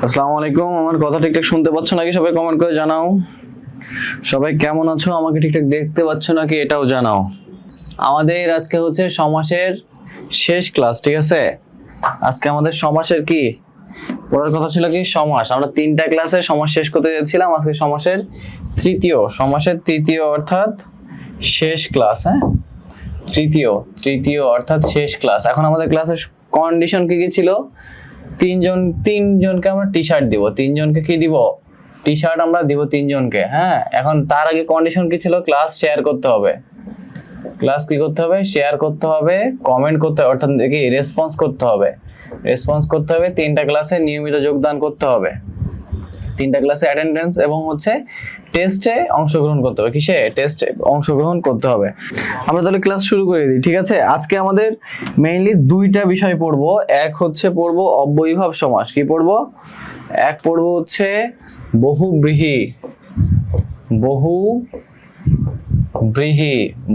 আসসালামু আলাইকুম। আমার কথা ঠিকঠাক শুনতে পাচ্ছ নাকি? সবাই কমেন্ট করে জানাও। সবাই কেমন আছো? আমাকে ঠিকঠাক দেখতে পাচ্ছ নাকি এটাও জানাও। আমাদের আজকে হচ্ছে সমাসের শেষ ক্লাস, ঠিক আছে? আজকে আমাদের সমাসের কি পড়ার কথা ছিল, কি সমাস। আমরা 3টা ক্লাসে সমাস শেষ করতে যাচ্ছিলাম। আজকে সমাসের তৃতীয় অর্থাৎ শেষ ক্লাস। হ্যাঁ, তৃতীয় অর্থাৎ শেষ ক্লাস। এখন আমাদের ক্লাসের কন্ডিশন কি কি ছিল? তিনজনকে আমরা টি শার্ট দিব। তিনজনকে কি দিব? টি শার্ট আমরা দিব তিনজনকে। হ্যাঁ, এখন তার আগে কন্ডিশন কি ছিল? ক্লাস শেয়ার করতে হবে। ক্লাস কি করতে হবে? শেয়ার করতে হবে, কমেন্ট করতে হবে, অর্থাৎ কি রেসপন্স করতে হবে। 3টা ক্লাসে নিয়মিত যোগদান করতে হবে। 3টা ক্লাসে অ্যাটেন্ডেন্স এবং হচ্ছে টেস্টে অংশগ্রহণ করতে হবে। কিসে? টেস্টে অংশগ্রহণ করতে হবে। আমরা তাহলে ক্লাস শুরু করে দিই, ঠিক আছে? আজকে আমাদের মেইনলি 2টা বিষয় পড়বো। এক হচ্ছে পড়বো অব্যয়ীভাব সমাস। কি পড়বো? এক পড়বো হচ্ছে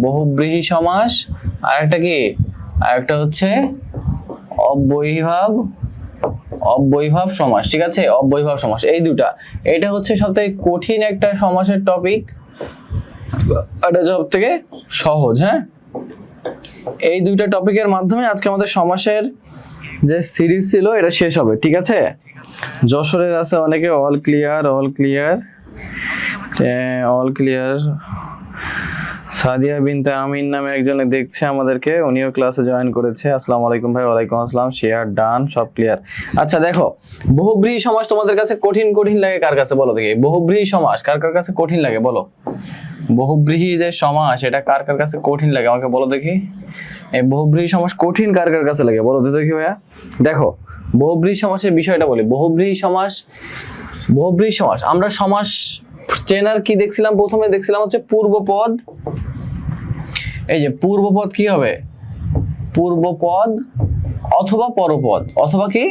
বহুব্রীহি সমাস। আর একটা কি? আরেকটা হচ্ছে অব্যয়ীভাব সমাস, ঠিক আছে? অব্যয়ীভাব সমাস, এই দুটা। এটা হচ্ছে সবথেকে কঠিন একটা সমাসের টপিক, এটা সবথেকে সহজ। হ্যাঁ, এই 2টা টপিকের মাধ্যমে আজকে আমাদের সমাসের যে সিরিজ ছিল এটা শেষ হবে, ঠিক আছে? যশোরের আছে অনেকে অল ক্লিয়ার। সাদিয়া বিনতে আমিন নামে একজনে দেখছে আমাদেরকে, উনিও ক্লাসে জয়েন করেছে। আসসালামু আলাইকুম ভাই। ওয়ালাইকুম আসসালাম। শেয়ার ডান, সব ক্লিয়ার। আচ্ছা দেখো, বহুব্রীহি সমাস তোমাদের কাছে কঠিন লাগে কার কাছে? বলো দেখি। বহুব্রীহি সমাস কার কাছে কঠিন লাগে? বলো। বহুব্রীহি যে সমাস এটা কার কাছে কঠিন লাগে আমাকে বলো দেখি। এই বহুব্রীহি সমাস কঠিন কার কাছে লাগে বলো দেখি ভাইয়া। দেখো, বহুব্রীহি সমাসের বিষয়টা বলি। বহুব্রীহি সমাস আমরা সমাস চেনার কি দেখছিলাম? প্রথমে দেখছিলাম হচ্ছে পূর্বপদ। এই যে পূর্বপদ কি হবে? পূর্বপদ অথবা পরপদ, অথবা কি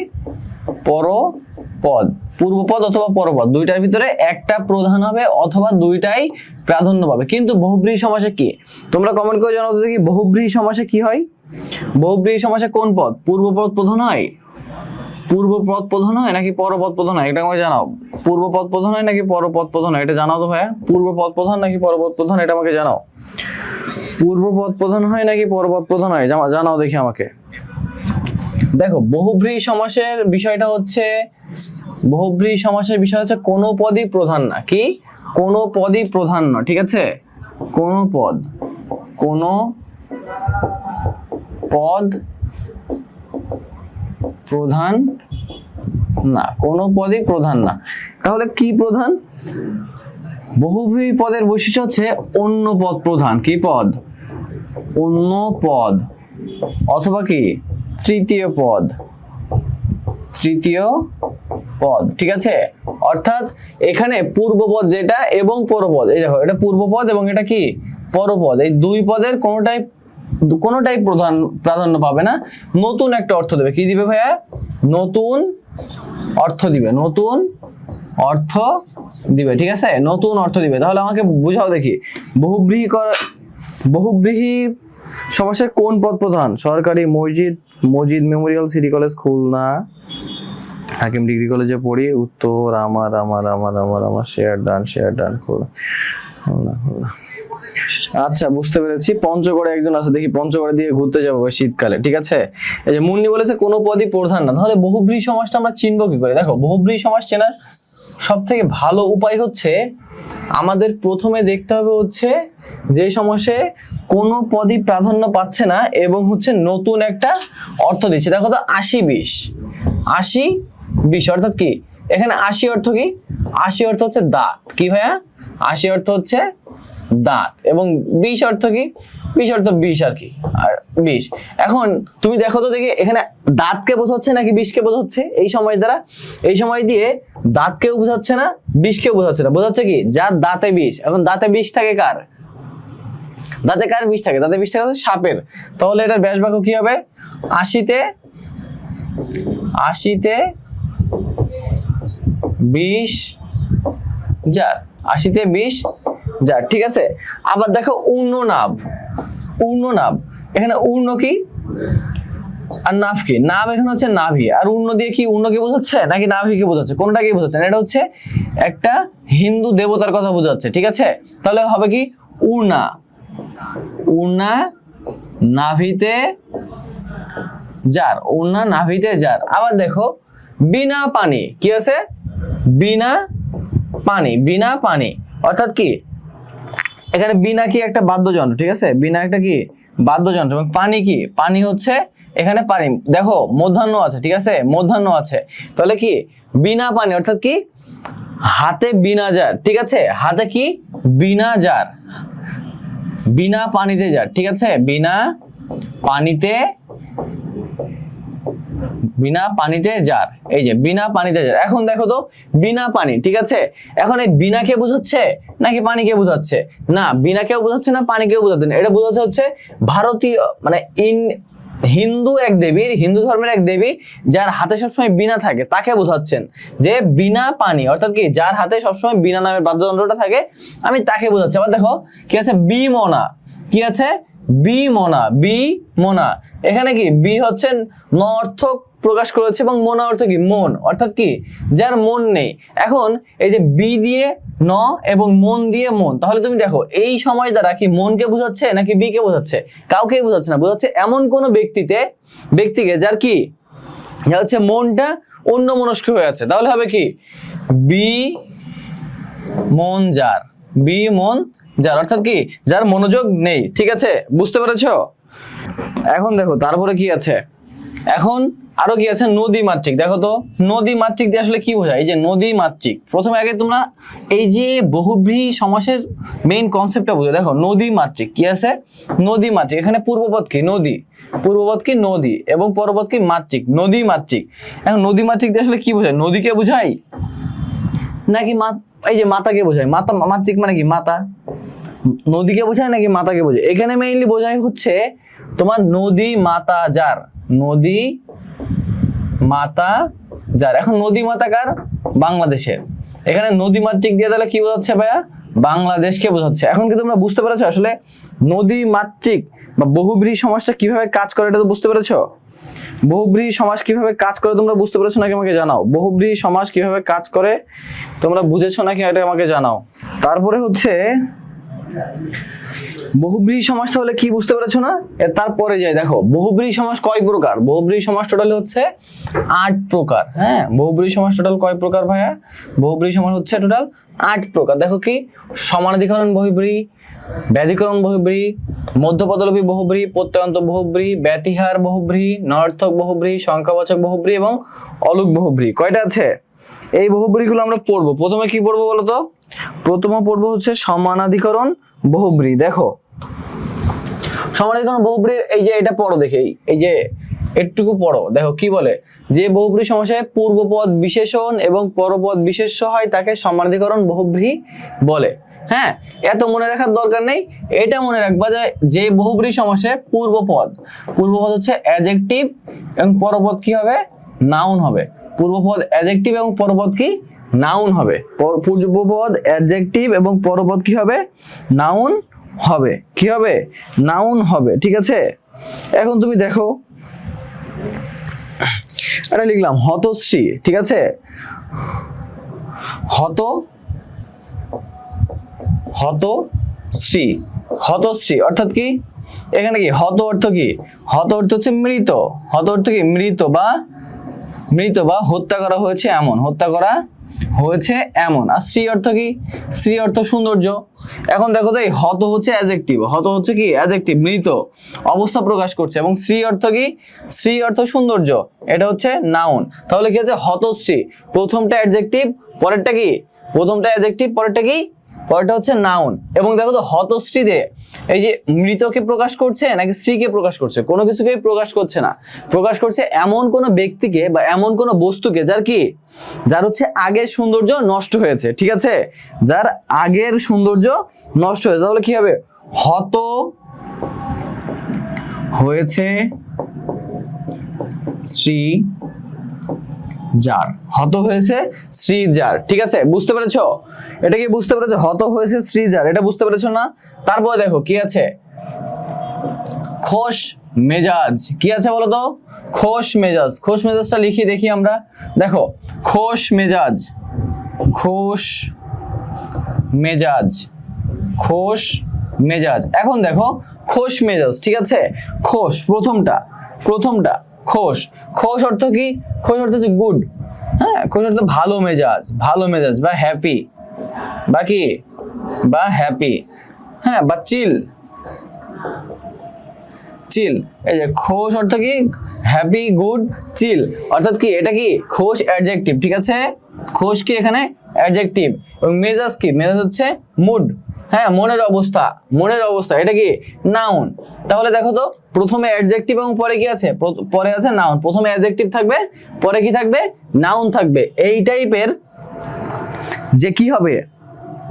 পরপদ। পূর্বপদ অথবা পরপদ, দুইটার ভিতরে একটা প্রধান হবে অথবা দুইটাই প্রাধান্য পাবে। কিন্তু বহুব্রীহি সমাসে কি? তোমরা কমেন্ট করে জানাও দেখি, বহুব্রীহি সমাসে কি হয়? বহুব্রীহি সমাসে কোন পদ? পূর্বপদ প্রধান হয়, পূর্বপদ প্রধান হয় নাকি পরপদ প্রধান হয়? এটা আমাকে জানাও। পূর্বপদ প্রধান হয় নাকি পরপদ প্রধান হয়? এটা জানাও তো ভাইয়া। পূর্বপদ প্রধান নাকি পরপদ প্রধান, এটা আমাকে জানাও। পূর্বপদ প্রধান হয় নাকি পরপদ প্রধান হয়? জানাও দেখি আমাকে। দেখো, বহুব্রীহি সমাসের বিষয়টা হচ্ছে, কোনো পদই প্রধান না। কি? কোনো পদই প্রধান না, ঠিক আছে? কোনো পদ প্রধান না, কোনো পদই প্রধান না। তাহলে কি প্রধান? বহুব্রীহি পদের বৈশিষ্ট্য হচ্ছে অন্য পদ প্রধান। কি পদ? অন্য পদ অথবা কি তৃতীয় পদ, ঠিক আছে? অর্থাৎ এখানে পূর্বপদ যেটা এবং পরপদ, এই দেখো এটা পূর্বপদ এবং এটা কি পরপদ, এই দুই পদের কোনোটাই প্রাধান্য পাবে না। নতুন একটা অর্থ দেবে। কি দিবে ভাইয়া? নতুন অর্থ দিবে, ঠিক আছে? নতুন অর্থ দিবে। তাহলে আমাকে বুঝাও দেখি, বহুব্রীহি সমাসের কোন পদ প্রধান? সরকারি মসজিদ মেমোরিয়াল সিটি কলেজ খুলনা, হাকিম ডিগ্রি কলেজে পড়ি। উত্তর আমার শেয়ার ডান খুলনা। আচ্ছা, বুঝতে পেরেছি। পঞ্চগড়ে একজন আছে, দেখি পঞ্চগড়ে দিয়ে ঘুরতে যাবো শীতকালে, ঠিক আছে? এই যে মুন্নি বলেছে কোনো পদই প্রধান না। তাহলে বহুব্রীহি সমাসটা আমরা চিনবো কি করে? দেখো, বহুব্রীহি সমাস চেনার সব থেকে ভালো উপায় হচ্ছে, আমাদের প্রথমে দেখতে হবে হচ্ছে যে সমাসে কোনো পদই প্রাধান্য পাচ্ছে না এবং হচ্ছে নতুন একটা অর্থ দিচ্ছে। দেখো তো 80-20 অর্থাৎ কি? এখানে 80 অর্থ কি? 80 অর্থ হচ্ছে দাঁত। কি ভাইয়া? 80 অর্থ হচ্ছে দাঁত। এবং 20 অর্থ কি? 20 অর্থ 20 আর কি, আর 20। এখন তুমি দেখো তো দেখি, এখানে দাঁতকে বোঝাচ্ছে নাকি 20কে বোঝাচ্ছে? এই সময় দিয়ে দাঁতকেও বোঝাচ্ছে না, 20কেও বোঝাচ্ছে না। বোঝাচ্ছে কি? যার দাঁতে 20। এখন দাঁতে 20 থাকে কার? দাঁতে কার 20 থাকে? দাঁতে 20 থাকে হচ্ছে সাপের। তাহলে এটার ব্যাস বাক্য কি হবে? 80তে 20 যার, 80তে 20 যার, ঠিক আছে? আবার দেখো উর্ণনাভ। এখানে উর্ণ কি? আর নাভ কি? নাভ এখানে হচ্ছে নাভি, আর উর্ণ দিয়ে কি? উর্ণকে বোঝাচ্ছে নাকি নাভিকে বোঝাচ্ছে? কোনটাকে বোঝাচ্ছে? এটা হচ্ছে একটা হিন্দু দেবতার কথা বোঝাচ্ছে, ঠিক আছে? তাহলে হবে কি? উর্ণা, উর্ণা নাভিতে যার, উর্ণা নাভিতে যার। আবার দেখো বিনা পানি, কি আছে? বিনা পানি, বিনা পানি অর্থাৎ কি? এখানে বিনা কি একটা বাদ্যযন্ত্র, ঠিক আছে? বিনা একটা কি বাদ্যযন্ত্র, এবং পানি কি? পানি হচ্ছে এখানে পানি। দেখো মধ্যাহ্ন আছে, ঠিক আছে? মধ্যাহ্ন আছে, তাহলে কি? বিনা পানি অর্থাৎ কি? হাতে বিনা যার, ঠিক আছে? হাতে কি? বিনা যার, বিনা পানিতে যার, ঠিক আছে? বিনা পানিতে, বিনা পানিতে যার, এই যে বিনা পানিতে যার। এখন দেখো তো বিনা পানি, ঠিক আছে? এখন এই বিনাকে বোঝাচ্ছে নাকি পানিকে বোঝাচ্ছে? না, বিনাকেও বোঝাচ্ছে না, পানিকেও বোঝাচ্ছে না। এটা বোঝাচ্ছে হচ্ছে ভারতীয় মানে হিন্দু এক দেবীর, হিন্দু ধর্মের এক দেবী যার হাতে সবসময় বিনা থাকে, তাকে বোঝাচ্ছেন যে বিনা পানি অর্থাৎ কি? যার হাতে সবসময় বিনা নামের বাদ্যযন্ত্রটা থাকে, আমি তাকে বোঝাচ্ছি। আবার দেখো কি আছে? বিমনা, কি আছে? বিমনা, বিমনা। এখানে কি? বি হচ্ছে ন অর্থ প্রকাশ করেছে এবং মনা অর্থ কি? মন, অর্থাৎ কি? যার মন নেই। এখন এই যে বি দিয়ে ন এবং মন দিয়ে মন, তাহলে তুমি দেখো এই সময় দ্বারা কি মনকে বোঝাচ্ছে নাকি বি কে বোঝাচ্ছে? কাউকেই বোঝাচ্ছে না, বোঝাচ্ছে এমন কোন ব্যক্তিকে যার কি? যা হচ্ছে মনটা অন্যমনস্ক হয়ে আছে। তাহলে হবে কি? বি মন যার, বি মন যার অর্থাৎ কি? যার মনোযোগ নেই, ঠিক আছে? বুঝতে পেরেছো? এখন দেখো তারপরে কি আছে? এখন আরো কি আছে? নদী মাতৃক। দেখো তো নদী মাতৃক দিয়ে আসলে কি বোঝায়? এই যে নদী মাতৃক, প্রথমে আগে তোমরা এই যে বহুব্রীহি সমাসের মেইন কনসেপ্টটা বুঝো। দেখো নদী মাতৃক কি আছে? নদী মাতৃক, এখানে পূর্বপদ কি? নদী, পূর্বপদ কি? নদী, এবং পরপদ কি? মাতৃক, নদী মাতৃক। এখন নদী মাতৃক দিয়ে আসলে কি বোঝায়? নদীকে বোঝায় নাকি এই যে মাতাকে বোঝায়? মাতা মাতৃক মানে কি? মাতা। নদীকে বোঝায় নাকি মাতাকে বোঝায়? এখানে মেইনলি বোঝায় হচ্ছে তোমার নদী মাতা যার, নদী মাতা যার। এখন নদী মাতা কার? বাংলাদেশের। এখানে নদী মাতৃক দিয়ে তাহলে কি বোঝাচ্ছে ভাইয়া? বাংলাদেশকে বোঝাচ্ছে। এখন কি তোমরা বুঝতে পেরেছো আসলে নদী মাতৃক বা বহুব্রীহি সমাসটা কিভাবে কাজ করে? এটা তো বুঝতে পেরেছো? বহুব্রীহি সমাস কিভাবে কাজ করে তোমরা বুঝতে পেরেছো নাকি আমাকে জানাও? বহুব্রীহি সমাস কিভাবে কাজ করে তোমরা বুঝেছো নাকি এটা আমাকে জানাও। তারপরে হচ্ছে বহুব্রীহি সমাস তাহলে কি বুঝতে পেরেছো না? তারপরে যাই, দেখো বহুব্রীহি সমাস কয় প্রকার? বহুব্রীহি সমাস টোটাল হচ্ছে 8 প্রকার। হ্যাঁ, বহুব্রীহি সমাস টোটাল কয় প্রকার ভাইয়া? বহুব্রীহি সমাস হচ্ছে টোটাল 8 প্রকার। দেখো কি? সমানাধিকরণ বহুব্রীহি, ব্যাধিকরণ বহুব্রীহি, মধ্যপদলোপী বহুব্রীহি, প্রত্যয়ন্ত বহুব্রীহি, ব্যতিহার বহুব্রীহি, নয়ার্থক বহুব্রীহি, সংখ্যাবাচক বহুব্রীহি এবং অলুক বহুব্রীহি। কয়টা আছে? এই বহুব্রীহিগুলো আমরা পড়বো। প্রথমে কি পড়বো বলো তো? প্রথমে পড়বো হচ্ছে সমানাধিকরণ বহুব্রীহি। দেখো সমানাধিকরণ বহুব্রীহির এই যে এটা পড়ো, দেখে এই যে একটুকু পড়ো। দেখো কি বলে? যে বহুব্রীহি সমাসে পূর্বপদ বিশেষণ এবং পরপদ বিশেষ্য হয় তাকে সমানাধিকরণ বহুব্রীহি বলে। হ্যাঁ, এত মনে রাখার দরকার নেই, এটা মনে রাখবা যে বহুব্রীহি সমাসে পূর্বপদ হচ্ছে অ্যাডজেক্টিভ এবং পরপদ কি হবে? নাউন হবে। পূর্বপদ অ্যাডজেক্টিভ এবং পরপদ কি? নাউন হবে। পূর্বপদ অ্যাডজেক্টিভ এবং পরপদ কি হবে? নাউন হবে। কি হবে? নাউন হবে, ঠিক আছে? এখন তুমি দেখো এটা লিখলাম হতশ্রী, ঠিক আছে? হতশ্রী অর্থাৎ কি? এখানে কি হত অর্থ কি? হত অর্থ হচ্ছে মৃত। হত অর্থ কি? মৃত বা হত্যা করা হয়েছে এমন, হত্যা করা হয়েছে এমন। আর শ্রী অর্থ কি? শ্রী অর্থ সৌন্দর্য। এখন দেখো তো এই হত হচ্ছে অ্যাডজেক্টিভ, হত হচ্ছে কি? অ্যাডজেক্টিভ, মৃত অবস্থা প্রকাশ করছে, এবং শ্রী অর্থ কি? শ্রী অর্থ সৌন্দর্য, এটা হচ্ছে নাউন। তাহলে কি হচ্ছে? হতশ্রী, প্রথমটা অ্যাডজেক্টিভ, পরেরটা কি? প্রথমটা অ্যাডজেক্টিভ, পরেরটা কি? পরেরটা হচ্ছে নাউন। এবং দেখো তো হতশ্রীতে এই যে মৃতকে প্রকাশ করছে নাকি স্ত্রীকে প্রকাশ করছে? কোনো কিছুকেই প্রকাশ করছে না, প্রকাশ করছে এমন কোনো ব্যক্তিকে বা এমন কোনো বস্তুকে যার হচ্ছে আগের সৌন্দর্য নষ্ট হয়েছে, ঠিক আছে? যার আগের সৌন্দর্য নষ্ট হয়েছে। তাহলে কি হবে? হত হয়েছে শ্রী যার, হত হয়েছে শ্রী যার, ঠিক আছে? বুঝতে পেরেছো? এটা কি বুঝতে পেরেছো? হত হয়েছে শ্রী যার, এটা বুঝতে পেরেছো না? তারপরে দেখো কি আছে? খোস মেজাজ। কি আছে বলো তো? খোশ মেজাজ। খোশ মেজাজটা লিখি দেখি আমরা। দেখো খোশ মেজাজ, খোশ মেজাজ, খোশ মেজাজ। এখন দেখো খোশ মেজাজ, ঠিক আছে? খোশ প্রথমটা খোশ। খোশ অর্থ কি? খোশ অর্থ হচ্ছে গুড। হ্যাঁ, খোশ অর্থ ভালো মেজাজ, ভালো মেজাজ বা হ্যাপি, বা কি বা হ্যাপি, হ্যাঁ, বা চিল, চিল। এই যে খোশ অর্থ কি? হ্যাপি, গুড, চিল। অর্থাৎ কি এটা কি খোশ অ্যাডজেক্টিভ, ঠিক আছে? খোশ কি এখানে অ্যাডজেক্টিভ। এবং মেজাজ কি? মেজাজ হচ্ছে মুড, হ্যাঁ, মনের অবস্থা, মনের অবস্থা। এটা কি নাউন। তাহলে দেখো তো প্রথমে অ্যাডজেক্টিভ এবং পরে কি আছে? পরে আছে নাউন। প্রথমে অ্যাডজেক্টিভ থাকবে, পরে কি থাকবে? নাউন থাকবে। এই টাইপের যে কি হবে,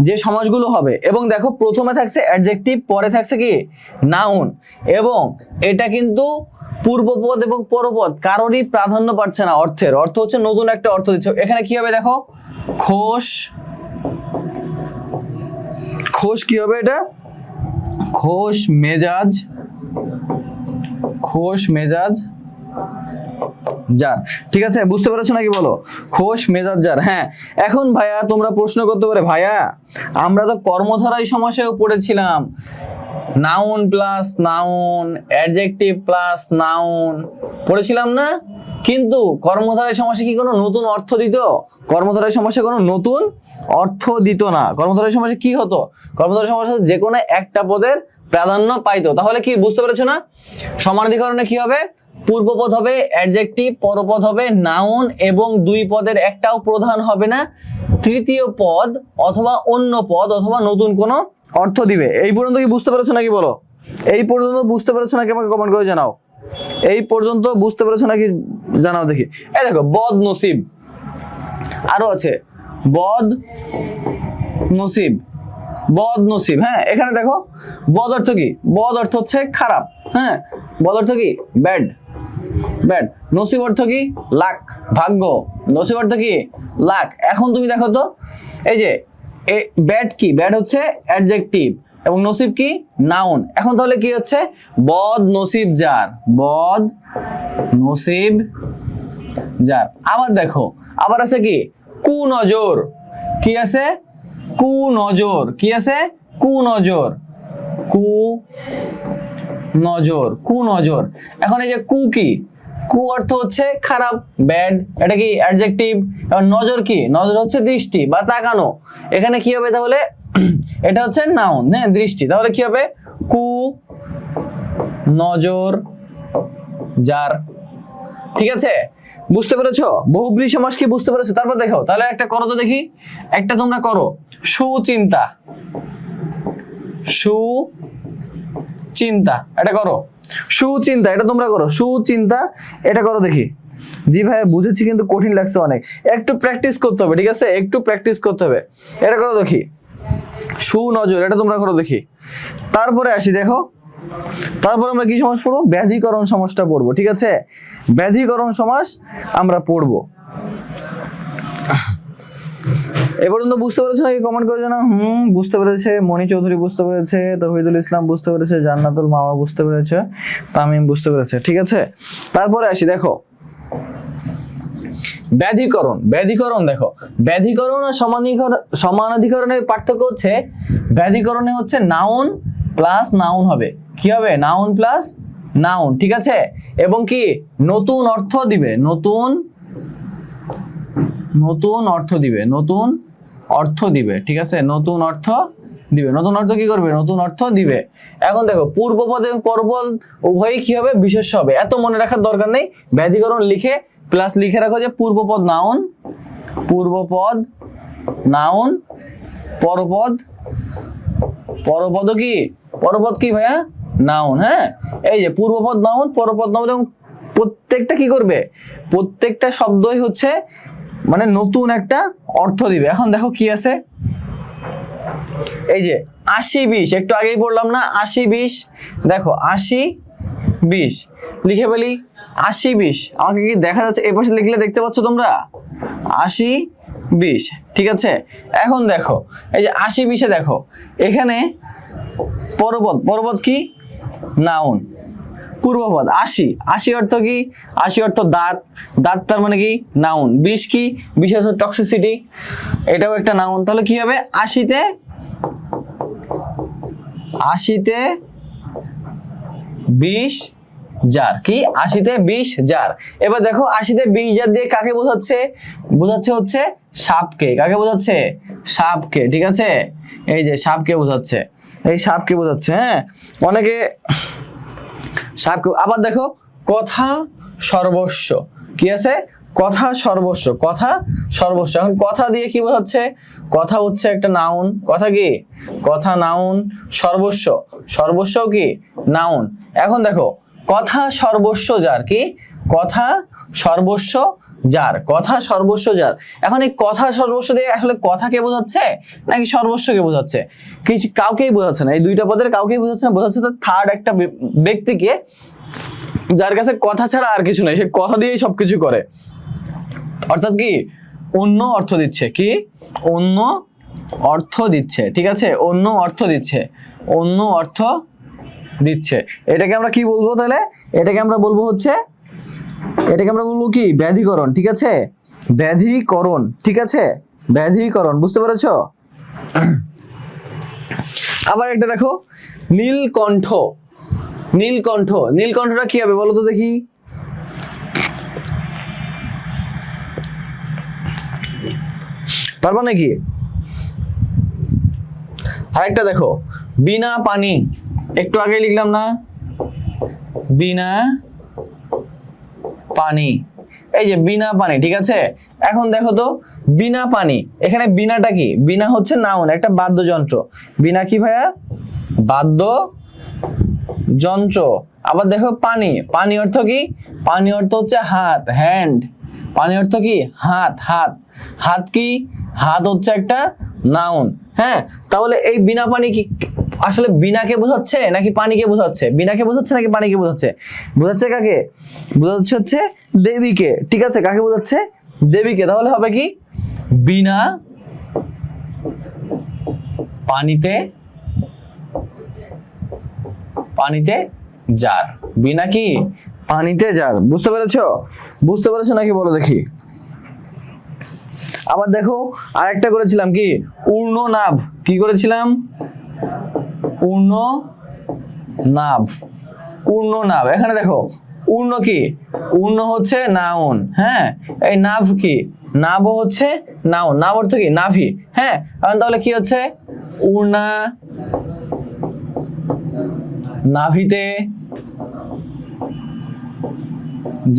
যে সমাসগুলো হবে। এবং দেখো প্রথমে থাকছে অ্যাডজেক্টিভ, পরে থাকছে কি নাউন। এবং এটা কিন্তু পূর্বপদ এবং পরপদ কারোরই প্রাধান্য পাচ্ছে না অর্থের। অর্থ হচ্ছে নতুন একটা অর্থ দিচ্ছে। এখানে কি হবে দেখো? খোশ, খোশ কি হবে এটা? খোশ মেজাজ, খোশ মেজাজ যার, ঠিক আছে? বুঝতে পেরেছো নাকি বলো? খোশ মেজাজ যার। হ্যাঁ, এখন ভাইয়া তোমরা প্রশ্ন করতে পারে, ভাইয়া আমরা তো কর্মধারয় সমাসেও পড়েছিলাম, noun plus noun, adjective plus noun পড়েছিলাম না? কিন্তু কর্মধারয় সমাসে কি কোনো নতুন অর্থ দিত? কর্মধারয় সমাসে কোনো নতুন অর্থ দিত না। কর্মধারয় সমাসে কি হতো? কর্মধারয় সমাসে যে কোনো একটা পদের প্রাধান্য পাইতো। তাহলে কি বুঝতে পেরেছো না? সমানাধিকরণে কি হবে? পূর্বপদ হবে অ্যাডজেক্টিভ, পরপদ হবে নাউন, এবং দুই পদের একটাও প্রধান হবে না। তৃতীয় পদ অথবা অন্য পদ অথবা নতুন কোনো অর্থ দিবে। এই পর্যন্ত কি বুঝতে পেরেছো নাকি বলো? এই পর্যন্ত বুঝতে পেরেছো নাকি আমাকে কমেন্ট করে জানাও। এই পর্যন্ত বুঝতে পেরেছো নাকি জানাও দেখি। এই দেখো বদ নসিব, আরো আছে বদ নসিব, বদ নসিব। হ্যাঁ, এখানে দেখো বদ অর্থ কি? বদ অর্থ হচ্ছে খারাপ, হ্যাঁ, বদ অর্থ কি? Bad, bad. নসিব অর্থ কি? লাক, ভাগ্য। নসিব অর্থ কি? লাক। এখন তুমি দেখো তো এই যে ব্যাড কি? ব্যাড হচ্ছে অ্যাডজেক্টিভ এবং নসিব কি? নাউন। এখন তাহলে কি হচ্ছে? বদ নসিব যার, বদ নসিব যার। আবার দেখো আবার আছে কি? কুনজর। কি আছে? কুনজর। কি আছে? কুনজর, কুনজর, কুনজর। এখন এই যে কু কি? কু অর্থ হচ্ছে খারাপ, ব্যাড। এটা কি? অ্যাডজেক্টিভ। এবং নজর কি? নজর হচ্ছে দৃষ্টি বা তাকানো। এখানে কি হবে তাহলে? এটা হচ্ছে নাউন, হ্যাঁ, দৃষ্টি। তাহলে কি হবে? কু নজর যার, ঠিক আছে? বুঝতে পেরেছো? বহুব্রী সমাস কি বুঝতে পেরেছো? তারপর দেখো তাহলে একটা করো তো দেখি। একটা তোমরা করো সুচিন্তা, সুচিন্তা। এটা করো সুচিন্তা, এটা তোমরা করো সুচিন্তা। এটা করো দেখি। জি ভাই বুঝেছি, কিন্তু কঠিন লাগছে অনেক। একটু প্র্যাকটিস করতে হবে, ঠিক আছে? একটু প্র্যাকটিস করতে হবে। এটা করো দেখি সুনজর। এটা তোমরা করো দেখি। তারপরে আসি দেখো, তারপর আমরা কি সমাস পড়বো? ব্যাধিকরণ সমাসটা পড়বো, ঠিক আছে? ব্যাধিকরণ সমাস আমরা পড়বো। এ পর্যন্ত বুঝতে পেরেছো নাকি কমেন্ট করে জানাও। বুঝতে পেরেছে। মনি চৌধুরী বুঝতে পেরেছে, তৌহিদুল ইসলাম বুঝতে পেরেছে, জান্নাতুল মাওয়া বুঝতে পেরেছে, তামিম বুঝতে পেরেছে, ঠিক আছে? তারপরে আসি দেখো ব্যাধিকরণ। ব্যাধিকরণ দেখো, ব্যাধিকরণ আর সমানাধিকরণের পার্থক্য হচ্ছে ব্যাধিকরণে হচ্ছে নাউন প্লাস নাউন হবে। কি হবে? নাউন প্লাস নাউন, ঠিক আছে? এবং কি নতুন অর্থ দিবে, নতুন অর্থ দিবে, নতুন অর্থ দিবে, ঠিক আছে? নতুন অর্থ দিবে। নতুন অর্থ কি করবে? নতুন অর্থ দিবে। এখন দেখো পূর্বপদ এবং পরপদ উভয়ই কি হবে? বিশেষ্য হবে। এত মনে রাখার দরকার নেই। ব্যাধিকরণ লিখে প্লাস লিখে রাখো যে পূর্বপদ নাউন, পূর্বপদ নাউন, পরপদ, পরপদ কি? পরপদ কি ভাইয়া? নাউন। হ্যাঁ, এই যে পূর্বপদ নাউন, পরপদ নাউন, এবং প্রত্যেকটা কি করবে? প্রত্যেকটা শব্দই হচ্ছে মানে নতুন একটা অর্থ দিবে। এখন দেখো কি আছে? এই যে 80-20, একটু আগেই বললাম না 80-20। দেখো 80-20 লিখে ফেলি। 80-20 আমাকে কি দেখা যাচ্ছে? এই পাশে লিখলে দেখতে পাচ্ছ তোমরা? 80-20, ঠিক আছে? এখন দেখো এই যে 80-20-এ দেখো এখানে পরপদ, পরপদ কি? নাউন। পূর্বপদ। 80, 80 অর্থ কি? 80 অর্থ দাঁত, দাঁত তার মানে কি নাউন। বিষ কি? বিষ হচ্ছে টক্সিসিটি, এটাও একটা নাউন। তাহলে কি হবে? 80তে 20 জার। কি? 80তে 20 জার। এবার দেখো 80তে 20 জার দিয়ে কাকে বোঝাচ্ছে? বোঝাচ্ছে হচ্ছে সাপকে। কাকে বোঝাচ্ছে? সাপকে। ঠিক আছে, এই যে সাপকে বোঝাচ্ছে, এই সাপকে বোঝাচ্ছে। হ্যাঁ, অনেকে সাপকে। আবার দেখো কথা সর্বস্ব, কি আছে? কথা সর্বস্ব, কথা সর্বস্ব। এখন কথা দিয়ে কি বোঝাচ্ছে? কথা হচ্ছে একটা নাউন। কথা কি? কথা নাউন। সর্বস্ব, সর্বস্ব কি? নাউন। এখন দেখো কথা সর্বস্ব যার। কি? কথা সর্বস্ব যার, কথা সর্বস্ব যার। এখন এই কথা সর্বস্ব দিয়ে আসলে কথাকে বোঝাচ্ছে নাকি সর্বস্বকে বোঝাচ্ছে? কিছু কাউকেই বোঝাচ্ছে না, এই দুইটা পদের কাউকেই বোঝাচ্ছে না। বোঝাচ্ছে তো থার্ড একটা ব্যক্তিকে, যার কাছে কথা ছাড়া আর কিছু নেই, সে কথা দিয়েই সবকিছু করে। অর্থাৎ কি? অন্য অর্থ দিচ্ছে। কি? অন্য অর্থ দিচ্ছে। ঠিক আছে, অন্য অর্থ দিচ্ছে, অন্য অর্থ দিচ্ছে। এটাকে আমরা কি বলবো তাহলে? এটাকে আমরা বলবো হচ্ছে, এটাকে আমরা বলবো কি? ব্যাধিকরণ। ঠিক আছে, ব্যাধিকরণ। ঠিক আছে, ব্যাধিকরণ। বুঝতে পেরেছো? আবার একটা দেখো নীলকণ্ঠ। নীলকণ্ঠ, নীলকণ্ঠটা কি হবে বলো তো দেখি? পারবা নাকি? আরেকটা দেখো বিনা পানি। একটু আগে লিখলাম না? বিনা পানি, এই যে বিনা পানি। ঠিক আছে, এখন দেখো তো বিনা পানি, এখানে বিনাটা কি? বিনা হচ্ছে নাউন, একটা বাদ্যযন্ত্র। বিনা কি ভাইয়া? বাদ্যযন্ত্র। আবার দেখো পানি, পানি অর্থ কি? পানি অর্থ হচ্ছে হাত, হ্যান্ড। পানি অর্থ কি? হাত, হাত। হাত কি? হাত হচ্ছে একটা নাউন। হ্যাঁ, তাহলে এই বিনা পানি কি আসলে বিনাকে বোঝাচ্ছে নাকি পানিকে বোঝাচ্ছে? বিনাকে বোঝাচ্ছে নাকি পানিকে বোঝাচ্ছে? বোঝাচ্ছে কাকে? বোঝাচ্ছে হচ্ছে দেবীকে। ঠিক আছে, কাকে বোঝাচ্ছে? দেবীকে। তাহলে হবে কি? বিনা পানিতে, পানিতে জার। বিনা কি? পানিতে জার। বুঝতে পেরেছো? বুঝতে পেরেছো নাকি বলো দেখি? আবার দেখো আরেকটা করেছিলাম কি? ঊর্ণনাভ। কি করেছিলাম? ঊর্ণনাভ, ঊর্ণনাভ। এখানে দেখো ঊর্ণ কি? ঊর্ণ হচ্ছে নাউন। হ্যাঁ, এই নাভ কি? নাভ হচ্ছে নাউন। নাভ অর্থ কি? নাভি। হ্যাঁ, তাহলে কি হচ্ছে? ঊর্ণা নাভিতে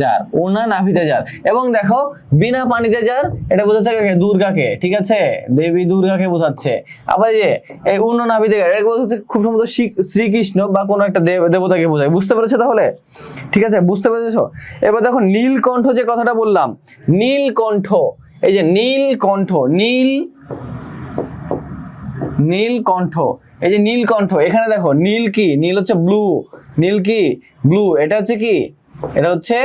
জার, ঊর্ণা নাভিতে জার। এবং দেখো বিনা পানিতে জার, এটা বোঝাচ্ছে কাকে? দুর্গাকে। ঠিক আছে, দেবী দুর্গাকে বোঝাচ্ছে। আবার যে এই ঊর্ণ নাভিতে জার, এটা বোঝাচ্ছে খুব সম্ভবত শ্রীকৃষ্ণ বা কোনো একটা দেবতাকে বোঝায়। বুঝতে পেরেছো তাহলে? ঠিক আছে, বুঝতে পেরেছো? এবার দেখো নীলকণ্ঠ, যে কথাটা বললাম, নীলকণ্ঠ, এই যে নীলকণ্ঠ, নীলকণ্ঠ, এই যে নীলকণ্ঠ। এখানে দেখো নীল কি? নীল হচ্ছে ব্লু। নীল কি? ব্লু। এটা হচ্ছে কি? এটা হচ্ছে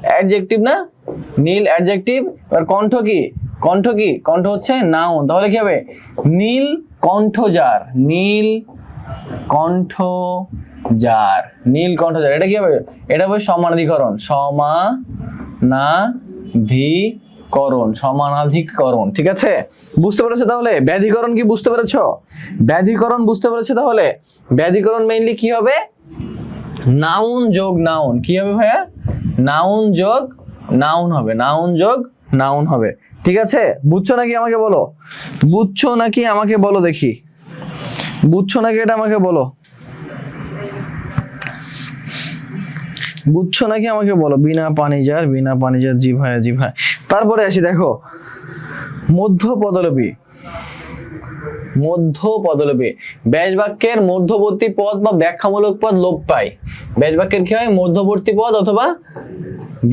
অ্যাডজেক্টিভ না? নীল অ্যাডজেক্টিভ। আর কণ্ঠ কি? কণ্ঠ কি? কণ্ঠ হচ্ছে নাউন। তাহলে কি হবে? নীল কণ্ঠজার, নীল কণ্ঠজার, নীল কণ্ঠজার। এটা কি হবে? এটা হবে সমানাধিকরণ, সমানাধিকরণ, সমানাধিকরণ। ঠিক আছে, বুঝতে পেরেছো তাহলে? ব্যাধিকরণ কি বুঝতে পেরেছো? ব্যাধিকরণ বুঝতে পেরেছো তাহলে? ব্যাধিকরণ মেইনলি কি হবে? নাউন যোগ নাউন। কি হবে ভাইয়া? নাউন যোগ নাউন হবে, নাউন যোগ নাউন হবে। ঠিক আছে, বুঝছো নাকি আমাকে বলো? বুঝছো নাকি আমাকে বলো দেখি? বুঝছো নাকি এটা আমাকে বলো? বুঝছো নাকি আমাকে বলো? বিনা পানিজার, বিনা পানিজার। জি ভাইয়া, জি ভাই। তারপরে আসি দেখো মধ্য পদলোপী। মধ্য পদলোপী, ব্যাস বাক্যের মধ্যবর্তী পদ বা ব্যাখ্যামূলক পদ লোপ পায়। ব্যাস বাক্যের কি হয়? মধ্যবর্তী পদ অথবা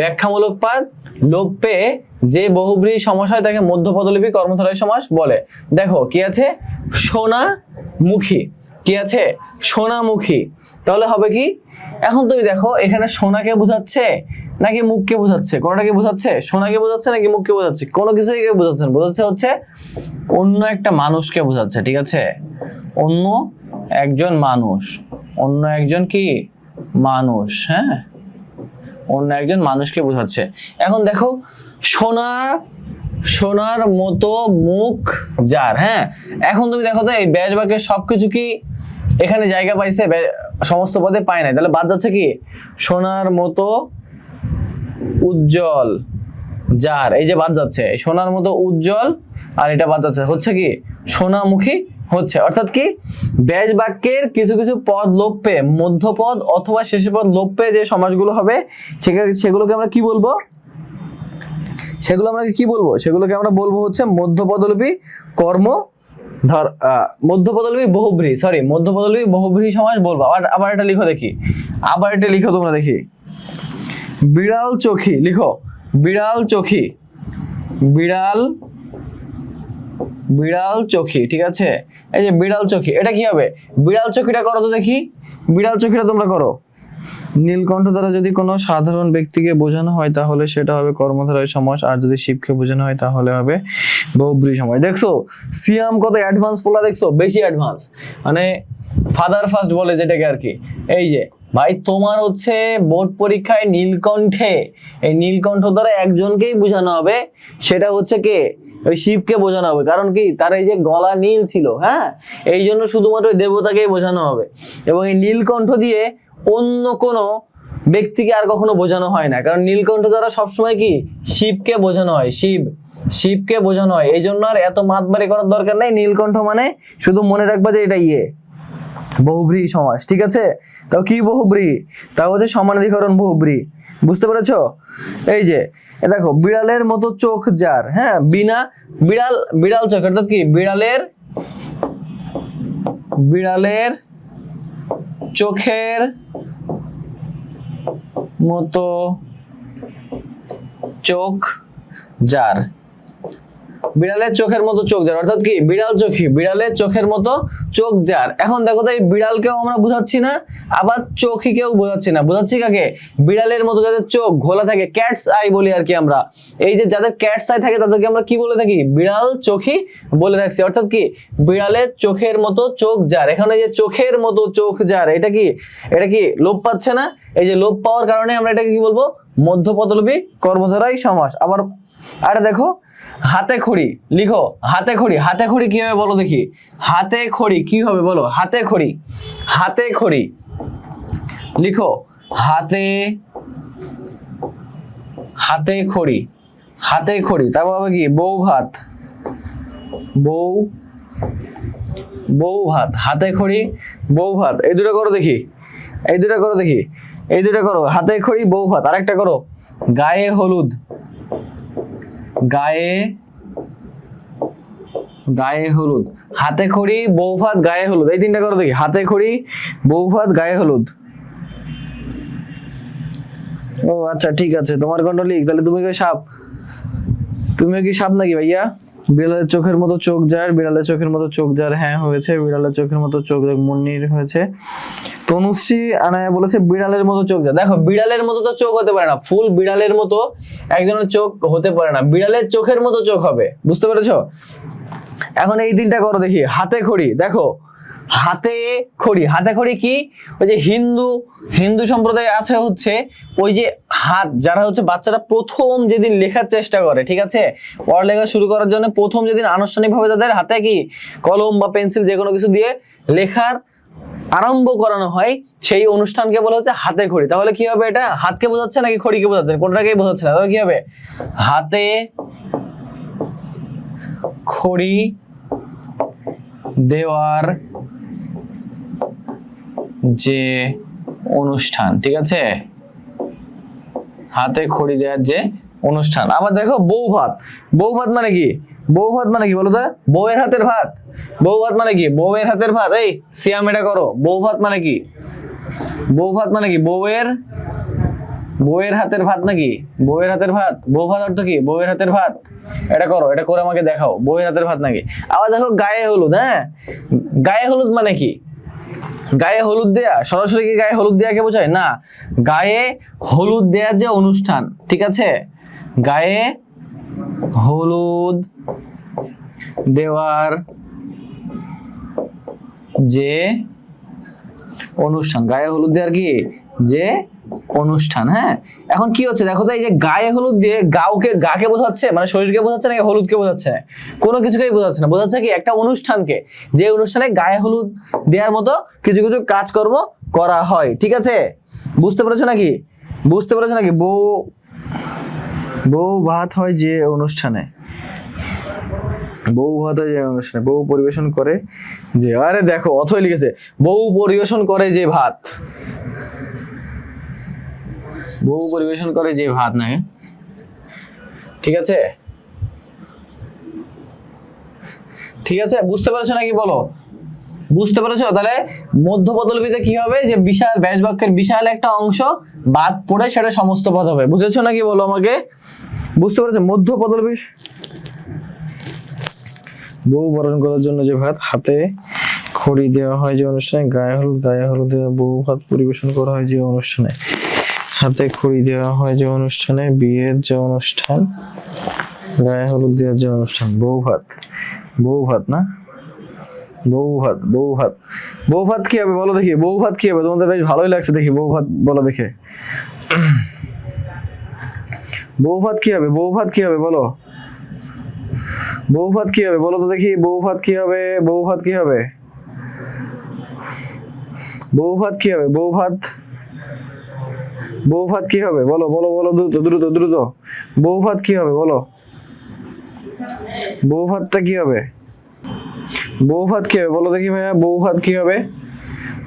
ব্যাখ্যামূলক পদ লোপ পেয়ে যে বহুব্রীহি সমাস হয় তাকে মধ্য পদলোপী কর্মধারয় সমাস বলে। দেখো কি আছে? সোনামুখী। কি আছে? সোনামুখী। তাহলে হবে কি? এখন তুমি দেখো এখানে সোনাকে বোঝাচ্ছে নাকি মুখকে বোঝাচ্ছে? কোনটাকে বোঝাচ্ছে? সোনাকে বোঝাচ্ছে নাকি মুখকে বোঝাচ্ছে? কোনো কিছুই বোঝাচ্ছে না, বোঝাচ্ছে হচ্ছে অন্য একটা মানুষকে বোঝাচ্ছে। ঠিক আছে, অন্য একজন মানুষ, অন্য একজন কি মানুষ, হ্যাঁ, অন্য একজন মানুষকে বোঝাচ্ছে। এখন দেখো সোনার মতো মুখ যার, হ্যাঁ, এখন তুমি দেখো তো এই ব্যাস বাক্যের সবকিছু কি এখানে জায়গা পাইছে? সমস্ত পদে পায় নাই, তাহলে বাদ যাচ্ছে কি সোনার মতো উজ্জ্বল যার, এই যে বাদ যাচ্ছে সোনার মতো উজ্জ্বল, আর এটা বাদ যাচ্ছে, হচ্ছে কি সোনামুখী হচ্ছে। অর্থাৎ কি ব্যাস বাক্যের কিছু কিছু পদ লোপ পেয়ে, মধ্যপদ অথবা শেষের পদ লোপ পেয়ে যে সমাসগুলো হবে সেগুলোকে আমরা কি বলবো? সেগুলোকে আমরা বলবো হচ্ছে মধ্যপদলোপী কর্ম মধ্যপদলোপী বহুব্রীহি সমাস বলবো। আবার এটা লিখো দেখি, তোমরা দেখি, বিড়াল চোখী লিখো, বিড়াল চোখী, ঠিক আছে? এই যে বিড়াল চোখী, এটা কি হবে? বিড়াল চোখীটা করো তো দেখি, বিড়াল চোখীটা তোমরা করো। নীলকণ্ঠ দ্বারা যদি কোনো সাধারণ ব্যক্তিকে বোঝানো হয় তাহলে সেটা হবে কর্মধারয় সমাস, আর যদি শিবকে বোঝানো হয় তাহলে হবে বহুব্রীহি সমাস। দেখছো সিয়াম কত অ্যাডভান্স পোলা, দেখছো বেশি অ্যাডভান্স, মানে ফাদার ফার্স্ট বলে যেটাকে আর কি। এই যে ভাই তোমার হচ্ছে বোর্ড পরীক্ষায় এই নীলকণ্ঠ দ্বারা একজনকেই বোঝানো হবে, সেটা হচ্ছে কে? ওই শিবকে বোঝানো হবে। কারণ কি তার এই যে গলা নীল ছিল, হ্যাঁ, এই জন্য শুধুমাত্র ওই দেবতাকেই বোঝানো হবে। এবং এই নীলকণ্ঠ দিয়ে অন্য কোনো ব্যক্তিকে আর কখনো বোঝানো হয় না, কারণ নীলকণ্ঠ দ্বারা সবসময় কি শিবকে বোঝানো হয়, শিবকে বোঝানো হয়। এই জন্য আর এত মাতবাড়ি করার দরকার নেই। নীলকণ্ঠ মানে শুধু মনে রাখবা যে এটা বহুব্রীহি সমাস, ঠিক আছে? তাও কি বহুব্রীহি? তাও হচ্ছে সমানাধিকরণ বহুব্রীহি। বুঝতে পেরেছো? এই যে দেখো বিড়ালের মতো চোখ যার, হ্যাঁ, বিড়াল চোখ, অর্থাৎ কি বিড়ালের চোখের মতো চোখ যার, বিড়ালের চোখের মতো চোখ যার, অর্থাৎ কি বিড়াল চোখী, বিড়ালের চোখের মতো চোখ যার। এখন দেখো তো এই বিড়ালকেও আমরা বোঝাচ্ছি না, আবার চোখীকেও বোঝাচ্ছি না, বোঝাচ্ছি কাকে? বিড়ালের মতো যাদের চোখ ঘোলা থাকে, ক্যাটস আই বলি আর কি আমরা। এই যে যাদের ক্যাটস আই থাকে তাদেরকে আমরা কি বলে থাকি? বিড়াল চোখী বলে থাকছি। অর্থাৎ কি বিড়ালের চোখের মতো চোখ যার। এখানে যে চোখের মতো চোখ যার, এটা কি লোপ পাচ্ছে না? এই যে লোপ পাওয়ার কারণে আমরা এটাকে কি বলবো? মধ্যপদলোপী কর্মধারয় সমাস। আরে দেখো হাতে খড়ি লিখো, হাতে খড়ি কি হবে বলো দেখি, হাতে খড়ি কি হবে বলো? হাতে খড়ি লিখো, হাতে খড়ি, তারপর হবে কি বউ ভাত, হাতে খড়ি বউ ভাত। এই দুটো করো দেখি, হাতে খড়ি বউ ভাত। আরেকটা করো গায়ে হলুদ, হাতে খড়ি বউ ভাত গায়ে হলুদ। এই তিনটা করো দেখি, হাতে খড়ি বউ ভাত গায়ে হলুদ। ও আচ্ছা ঠিক আছে, তোমার কোনটা লিখ তাহলে। তুমি কি সাপ নাকি ভাইয়া? বিড়ালের চোখের মতো চোখ যার, হ্যাঁ হয়েছে। বিড়ালের চোখের মতো চোখ, মুন্নির হয়েছে। তনুশ্রী আনায়া বলেছে বিড়ালের মতো চোখ যার। দেখো বিড়ালের মতো তো চোখ হতে পারে না, ফুল বিড়ালের মতো একজনের চোখ হতে পারে না, বিড়ালের চোখের মতো চোখ হবে। বুঝতে পেরেছো? এখন এই তিনটা করো দেখি, হাতে খড়ি। দেখো হাতে খড়ি কি? ওই যে হিন্দু সম্প্রদায় আছে হচ্ছে ওই যে হাত, যারা হচ্ছে বাচ্চারা প্রথম যেদিন লেখার চেষ্টা করে, ঠিক আছে, পড়ালেখা শুরু করার জন্য প্রথম যেদিন আনুষ্ঠানিকভাবে তাদের হাতে কি কলম বা পেন্সিল যে কোনো কিছু দিয়ে লেখার আরম্ভ করানো হয়, সেই অনুষ্ঠানকে বলা হচ্ছে হাতে খড়ি। তাহলে কি হবে? এটা হাতকে বোঝাচ্ছে নাকি খড়িকে বোঝাচ্ছে? কোনটাকেই বোঝাচ্ছে না। তাহলে কি হবে? হাতে খড়ি দেওয়ার যে অনুষ্ঠান, ঠিক আছে, হাতে খড়ি দেওয়ার যে অনুষ্ঠান। আবার দেখো বউ ভাত মানে কি? বলো তো? বউয়ের হাতের ভাত। বউয়ের হাতের ভাত। এই সিয়াম এটা করো, বউ ভাত মানে কি? বউয়ের হাতের ভাত নাকি? বউয়ের হাতের ভাত, বউ ভাত অর্থ কি? বউয়ের হাতের ভাত। এটা করো, এটা করে আমাকে দেখাও, বউয়ের হাতের ভাত নাকি? আবার দেখো গায়ে হলুদ। হ্যাঁ, গায়ে হলুদ মানে কি? গায়ে হলুদ দেয়া, সরাসরি কি গায়ে হলুদ দেয়াকে বোঝায় না? গায়ে হলুদ দেওয়ার যে অনুষ্ঠান, ঠিক আছে, গায়ে হলুদ দেওয়ার যে অনুষ্ঠান, গায়ে হলুদ দেওয়ার কি যে অনুষ্ঠান। হ্যাঁ, এখন কি হচ্ছে দেখো তো, এই যে গায়ে হলুদ দিয়ে গাকে বোঝাচ্ছে, মানে শরীরকে বোঝাচ্ছে নাকি হলুদকে বোঝাচ্ছে? কোনো কিছুকেই বোঝাচ্ছে না, বোঝাচ্ছে কি একটা অনুষ্ঠানকে, যে অনুষ্ঠানে গায়ে হলুদ দেওয়ার মতো কিছু কিছু কাজকর্ম করা হয়। ঠিক আছে, বুঝতে পেরেছো নাকি? বুঝতে পেরেছো নাকি? বউ ভাত হয় যে অনুষ্ঠানে, বউ ভাত হয় যে অনুষ্ঠানে, বউ পরিবেশন করে যে, আরে দেখো অথই লিখেছে বউ পরিবেশন করে যে ভাত, বউ পরিবেশন করে যে ভাত না। ঠিক আছে, ঠিক আছে, বুঝতে পেরেছো নাকি বলো? বুঝতে পেরেছো? তাহলে মধ্যপদলোপীতে কি হবে, যে বিশাল ব্যাস বাক্যের বিশাল একটা অংশ বাদ পড়ে সেটা সমস্ত পদ হবে। বুঝেছো নাকি বলো আমাকে? বুঝতে পেরেছো? মধ্যপদলোপী, বউ বরণ করার জন্য যে ভাত, হাতে খড়ি দেওয়া হয় যে অনুষ্ঠানে, গায়ে হলুদ দেওয়া, বউ ভাত পরিবেশন করা হয় যে অনুষ্ঠানে, হাতে খড়ি দেওয়া হয় যে অনুষ্ঠানে, বিয়ের যে অনুষ্ঠান, গায়ে হলুদ দেওয়ার যে অনুষ্ঠান। বউ ভাত না, বউ ভাত কি হবে বলো দেখি? বউ ভাত কি হবে? তোমাদের বেশ ভালোই লাগছে দেখি, বউ ভাত বলো দেখে। বউ ভাত কি হবে? বউ ভাত কি হবে বলো? বউ ভাত কি হবে বলো তো দেখি? বউ ভাত কি হবে? বউ ভাত কি হবে? বউ ভাত কি হবে? বউ ভাত কি হবে বলো? বলো বলো, দ্রুত। বউ ভাত কি হবে বলো? বউ ভাতটা কি হবে? বউ ভাত কি হবে বলো দেখি ভাইয়া? বউ ভাত কি হবে?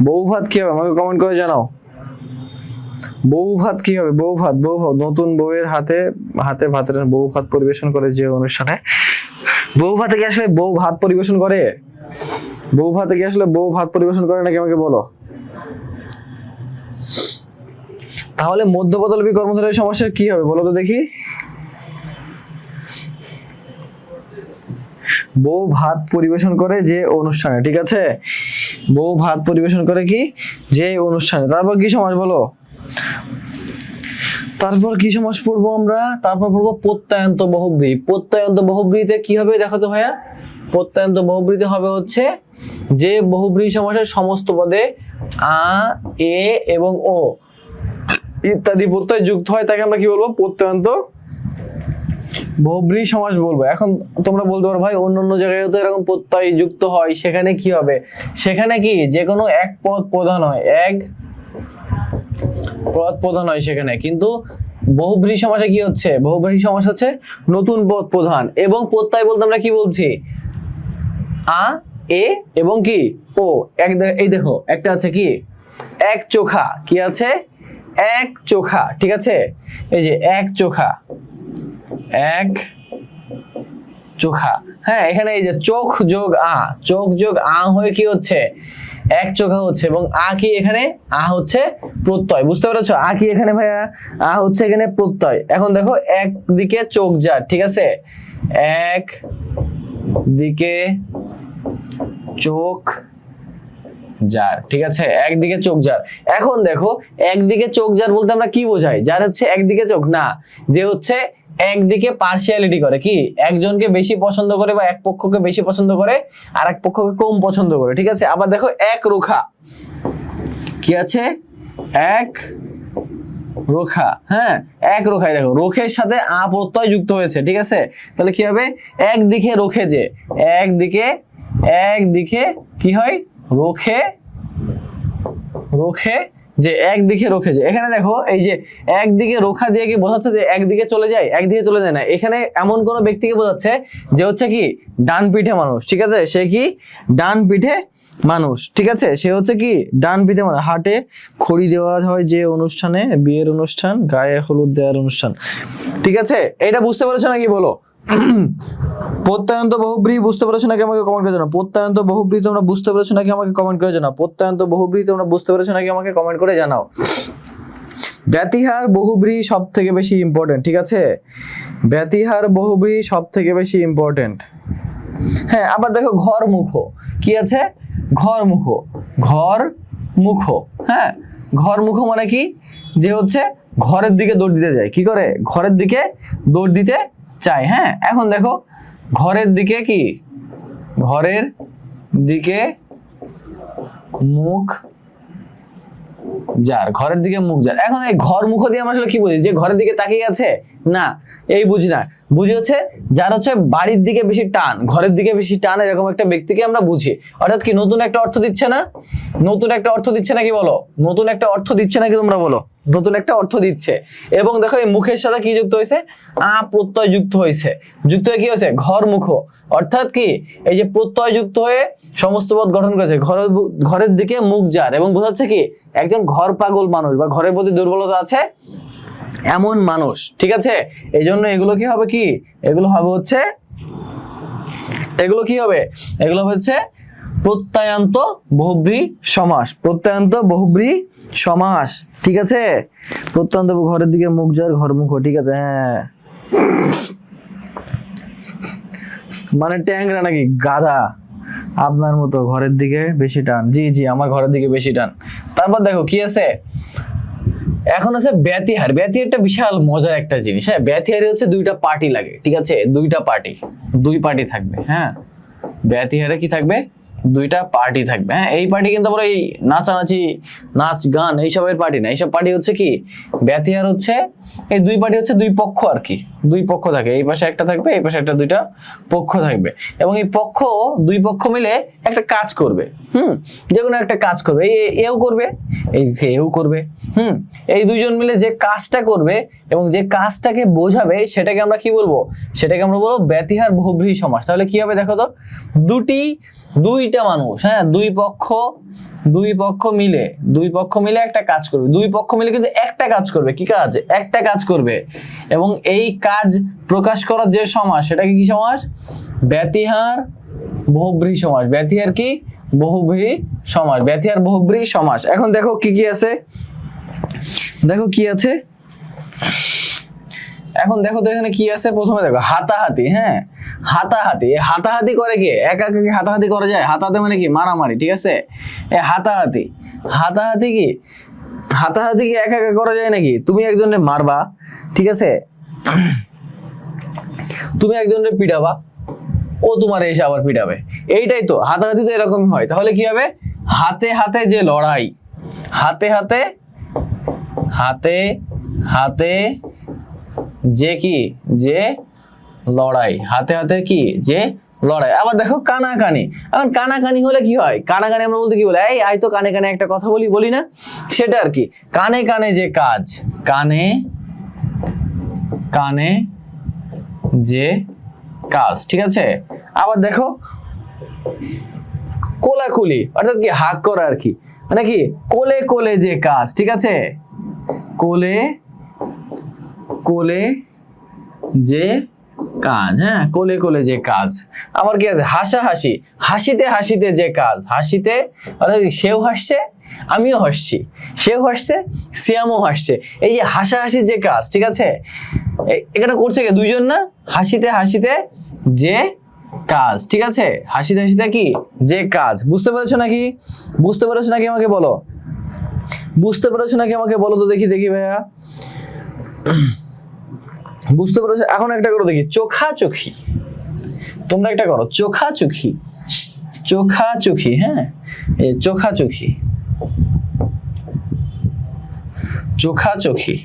বউ ভাত কি হবে আমাকে কমেন্ট করে জানাও। বউ ভাত কি হবে? বউ ভাত নতুন বউয়ের হাতে ভাতের, বউ ভাত পরিবেশন করে যে অনুষ্ঠানে। বউ ভাতে কি আসলে বউ ভাত পরিবেশন করে? বউ ভাতে কি আসলে বউ ভাত পরিবেশন করে নাকি আমাকে বলো? তাহলে মধ্যপদলোপী কর্মধারয় সমাসের কি হবে বলো তো দেখি? বউ ভাত পরিবেশন করে যে অনুষ্ঠানে। ঠিক আছে, বউ ভাত পরিবেশন করে কি? যে অনুষ্ঠানে। তারপর কি সমাস বলো? তারপর কি সমাস পড়বো আমরা? তারপর পড়বো প্রত্যয়ান্ত বহুব্রী। প্রত্যয়ান্ত বহুব্রীতে কি হবে দেখো তো ভাইয়া? প্রত্যয়ান্ত বহুব্রীতে হবে হচ্ছে যে বহুব্রী সমাসের সমস্ত পদে আ, এ এবং ও ইত্যাদি প্রত্যয় যুক্ত হয়, তাকে আমরা কি বলবো? প্রত্যয়ান্ত বহুব্রী সমাস বলবো। এখন তোমরা বলতে পারো ভাই অন্য জায়গায় তো এরকম প্রত্যয় যুক্ত হয়, সেখানে কি হবে? সেখানে কি যে কোনো এক পদ প্রধান হয়, এক পদ প্রধান হয় সেখানে। কিন্তু বহুব্রী সমাসে কি হচ্ছে? বহুব্রী সমাস হচ্ছে নতুন পদ প্রধান, এবং প্রত্যয় বলতে আমরা কি বলছি? আ, এ এবং কি ও। এই দেখো একটা আছে কি? এক চোখা। কি আছে? এক চোখা। ঠিক আছে, এই যে এক চোখা, এক চোখা। হ্যাঁ, এখানে এই যে চোখ যোগ আ হয়ে কি হচ্ছে? এক চোখা হচ্ছে, এবং আ কি এখানে? আ হচ্ছে প্রত্যয়। বুঝতে পেরেছো? আ কি এখানে ভাইয়া? আ হচ্ছে এখানে প্রত্যয়। এখন দেখো একদিকে চোখ যার। ঠিক আছে, এক দিকে চোখ যার। ঠিক আছে, একদিকে চোখ যার। এখন দেখো একদিকে চোখ যার বলতে আমরা কি বোঝাই? যার হচ্ছে একদিকে চোখ না, যে হচ্ছে একদিকে পার্সিয়ালিটি করে, কি একজনকে বেশি পছন্দ করে বা এক পক্ষকে বেশি পছন্দ করে আর এক পক্ষকে কম পছন্দ করে। ঠিক আছে, আবার দেখো এক রোখা। কি আছে? এক রোখা। হ্যাঁ, এক রোখায় দেখো রোখের সাথে আ প্রত্যয় যুক্ত হয়েছে। ঠিক আছে, তাহলে কি হবে? একদিকে রোখে যে, একদিকে কি হয়? রোখে যে, একদিকে রোখে যে। এখানে দেখো এই যে একদিকে রোখা দিয়ে কি বোঝাচ্ছে? যে একদিকে চলে যায়? একদিকে চলে যায় না, এখানে এমন কোন ব্যক্তিকে বোঝাচ্ছে যে হচ্ছে কি ডান পিঠে মানুষ। ঠিক আছে, সে কি ডান পিঠে মানুষ। ঠিক আছে, সে হচ্ছে কি ডান পিঠে মানুষ। হাটে খড়ি দেওয়া হয় যে অনুষ্ঠানে, বিয়ের অনুষ্ঠান, গায়ে হলুদ দেওয়ার অনুষ্ঠান। ঠিক আছে, এটা বুঝতে পেরেছো নাকি বলো? প্রত্যয়ান্ত বহুব্রী বুঝতে পেরেছো নাকি আমাকে কমেন্ট করে জানাও। প্রত্যয়ান্ত বহুব্রী তোমরা বুঝতে পেরেছো নাকি আমাকে কমেন্ট করে জানাও। প্রত্যয়ান্ত বহুব্রী তোমরা বুঝতে পেরেছো নাকি আমাকে কমেন্ট করে জানাও। ব্যতিহার বহুব্রী সব থেকে বেশি ইম্পর্টেন্ট। ঠিক আছে, ব্যতিহার বহুব্রী সব থেকে বেশি ইম্পর্টেন্ট। হ্যাঁ, আবার দেখো ঘর মুখ। কি আছে? ঘর মুখ। হ্যাঁ, ঘর মুখ মানে কি? যে হচ্ছে ঘরের দিকে দৌড় দিতে যায়। কি করে? ঘরের দিকে দৌড় দিতে চাই। হ্যাঁ, এখন দেখো ঘরের দিকে কি? ঘরের দিকে মুখ যার, ঘরের দিকে মুখ যার। এখন এই ঘর মুখ দিয়ে আমরা আসলে কি বুঝি? যে ঘরের দিকে তাকিয়ে আছে না, এই বুঝি না। বুঝি হচ্ছে যার হচ্ছে বাড়ির দিকে বেশি টান, ঘরের দিকে বেশি টান, এরকম একটা ব্যক্তিকে আমরা বুঝি। অর্থাৎ কি নতুন একটা অর্থ দিচ্ছে না? নতুন একটা অর্থ দিচ্ছে নাকি বলো? নতুন একটা অর্থ দিচ্ছে নাকি তোমরা বলো? নতুন একটা অর্থ দিচ্ছে। এবং দেখো এই মুখের সাথে কি যুক্ত হয়েছে? আ প্রত্যয় যুক্ত হয়েছে। যুক্ত হয়ে কি হয়েছে? ঘর মুখ। অর্থাৎ কি এই যে প্রত্যয় যুক্ত হয়ে সমস্ত পদ গঠন করেছে, ঘরের দিকে মুখ যার, এবং বোঝাচ্ছে কি একজন ঘর পাগল মানুষ বা ঘরের প্রতি দুর্বলতা আছে এমন মানুষ। ঠিক আছে, এই জন্য এগুলো কি হবে? কি এগুলো হবে হচ্ছে, এগুলো কি হবে? এগুলো হচ্ছে প্রত্যয়ান্ত বহুব্রী সমাস। প্রত্যয়ান্ত বহুব্রী সমাস। ঠিক আছে, প্রত্যয়ান্ত, ঘরের দিকে মুখ যার, ঘর মুখ। ঠিক আছে, হ্যাঁ, মানে ট্যাংরা নাকি গাধা আপনার মতো ঘরের দিকে বেশি টান। জি জি, আমার ঘরের দিকে বেশি টান। তারপর দেখো কি আছে, এখন আছে ব্যতিহার। ব্যতিহারটা বিশাল মজার একটা জিনিস। হ্যাঁ, ব্যতিহারে হচ্ছে দুইটা পার্টি লাগে। ঠিক আছে, দুইটা পার্টি, দুই পার্টি থাকবে। হ্যাঁ, ব্যতিহারে কি থাকবে? দুইটা পার্টি থাকবে। হ্যাঁ, এই পার্টি কিন্তু আবার এই নাচানাচি, নাচ গান এইসবের পার্টি না। এইসব পার্টি হচ্ছে কি ব্যতিহার হচ্ছে এই দুই পার্টি হচ্ছে দুই পক্ষ আর কি। দুই পক্ষ থাকে, এই পাশে একটা থাকবে, এই পাশে একটা, দুইটা পক্ষ থাকবে। এবং এই পক্ষ, দুই পক্ষ মিলে একটা কাজ করবে। যে কোনো একটা কাজ করবে, এও করবে, এই এও করবে। এই দুইজন মিলে যে কাজটা করবে এবং যে কাজটাকে বোঝাবে সেটাকে আমরা কি বলবো? সেটাকে আমরা বলবো ব্যতিহার বহুব্রীহি সমাস। তাহলে কি হবে দেখো তো, দুইটা মানুষ, হ্যাঁ, দুই পক্ষ মিলে একটা কাজ করবে। দুই পক্ষ মিলে কিন্তু একটা কাজ করবে। কি কাজ? একটা কাজ করবে। এবং এই কাজ প্রকাশ করার যে সমাস, সেটাকে কি সমাস? ব্যতিহার বহুব্রীহি সমাস। ব্যতিহার কি? বহুব্রীহি সমাস। ব্যতিহার বহুব্রীহি সমাস। এখন দেখো কি কি আছে, দেখো কি আছে, এখন দেখো তো এখানে কি আছে। প্রথমে দেখো হাতাহাতি। হ্যাঁ, হাতাহাতি। হাতাহাতি করে কি? একা একা কি হাতাহাতি করা যায়? হাতাহাতি মানে কি? মারামারি। ঠিক আছে, হাতাহাতি। হাতাহাতি কি? হাতাহাতি কি একা একা করা যায় নাকি? তুমি একজনের মারবা, ঠিক আছে, তুমি একজনের পিটাবা, ও তোমার এসে আবার পিটাবে। এইটাই তো হাতাহাতি, তো এরকমই হয়। তাহলে কি হবে? হাতে হাতে যে লড়াই, হাতে হাতে যে কি? যে লড়াই। হাতে হাতে কি? যে লড়াই। আবার দেখো কানাকানি। এখন কানাকানি হলে কি হয়? কানাকানি আমরা বলতে কি বলি? এই আই তো কানে কানে একটা কথা বলি না, সেটা আর কি। কানে কানে যে কাজ, কানে কানে যে কাজ। ঠিক আছে, আবার দেখো কোলাকুলি, অর্থাৎ কি হাক করা আর কি, মানে কি কোলে কোলে যে কাজ। ঠিক আছে, কোলে কোলে যে কাজ। হ্যাঁ, কোলে কোলে যে কাজ। আবার কি আছে? হাসাহাসি। হাসিতে হাসিতে যে কাজ। হাসিতে, অর্থাৎ সেও হাসছে, আমিও হাসছি, সেও হাসছে, সিয়ামও হাসছে। এই যে হাসাহাসির যে কাজ। ঠিক আছে, এখানে করছে কি? দুইজন না? হাসিতে হাসিতে যে কাজ। ঠিক আছে, হাসিতে হাসিতে কি? যে কাজ। বুঝতে পেরেছো নাকি? বুঝতে পেরেছো নাকি আমাকে বলো? বুঝতে পেরেছো নাকি আমাকে বলো তো দেখি ভাইয়া, বুঝতে পেরেছো? এখন একটা করো দেখি, চোখাচোখি। তোমরা একটা করো, চোখাচোখি। চোখাচোখি। হ্যাঁ, চোখাচোখি, চোখাচোখি,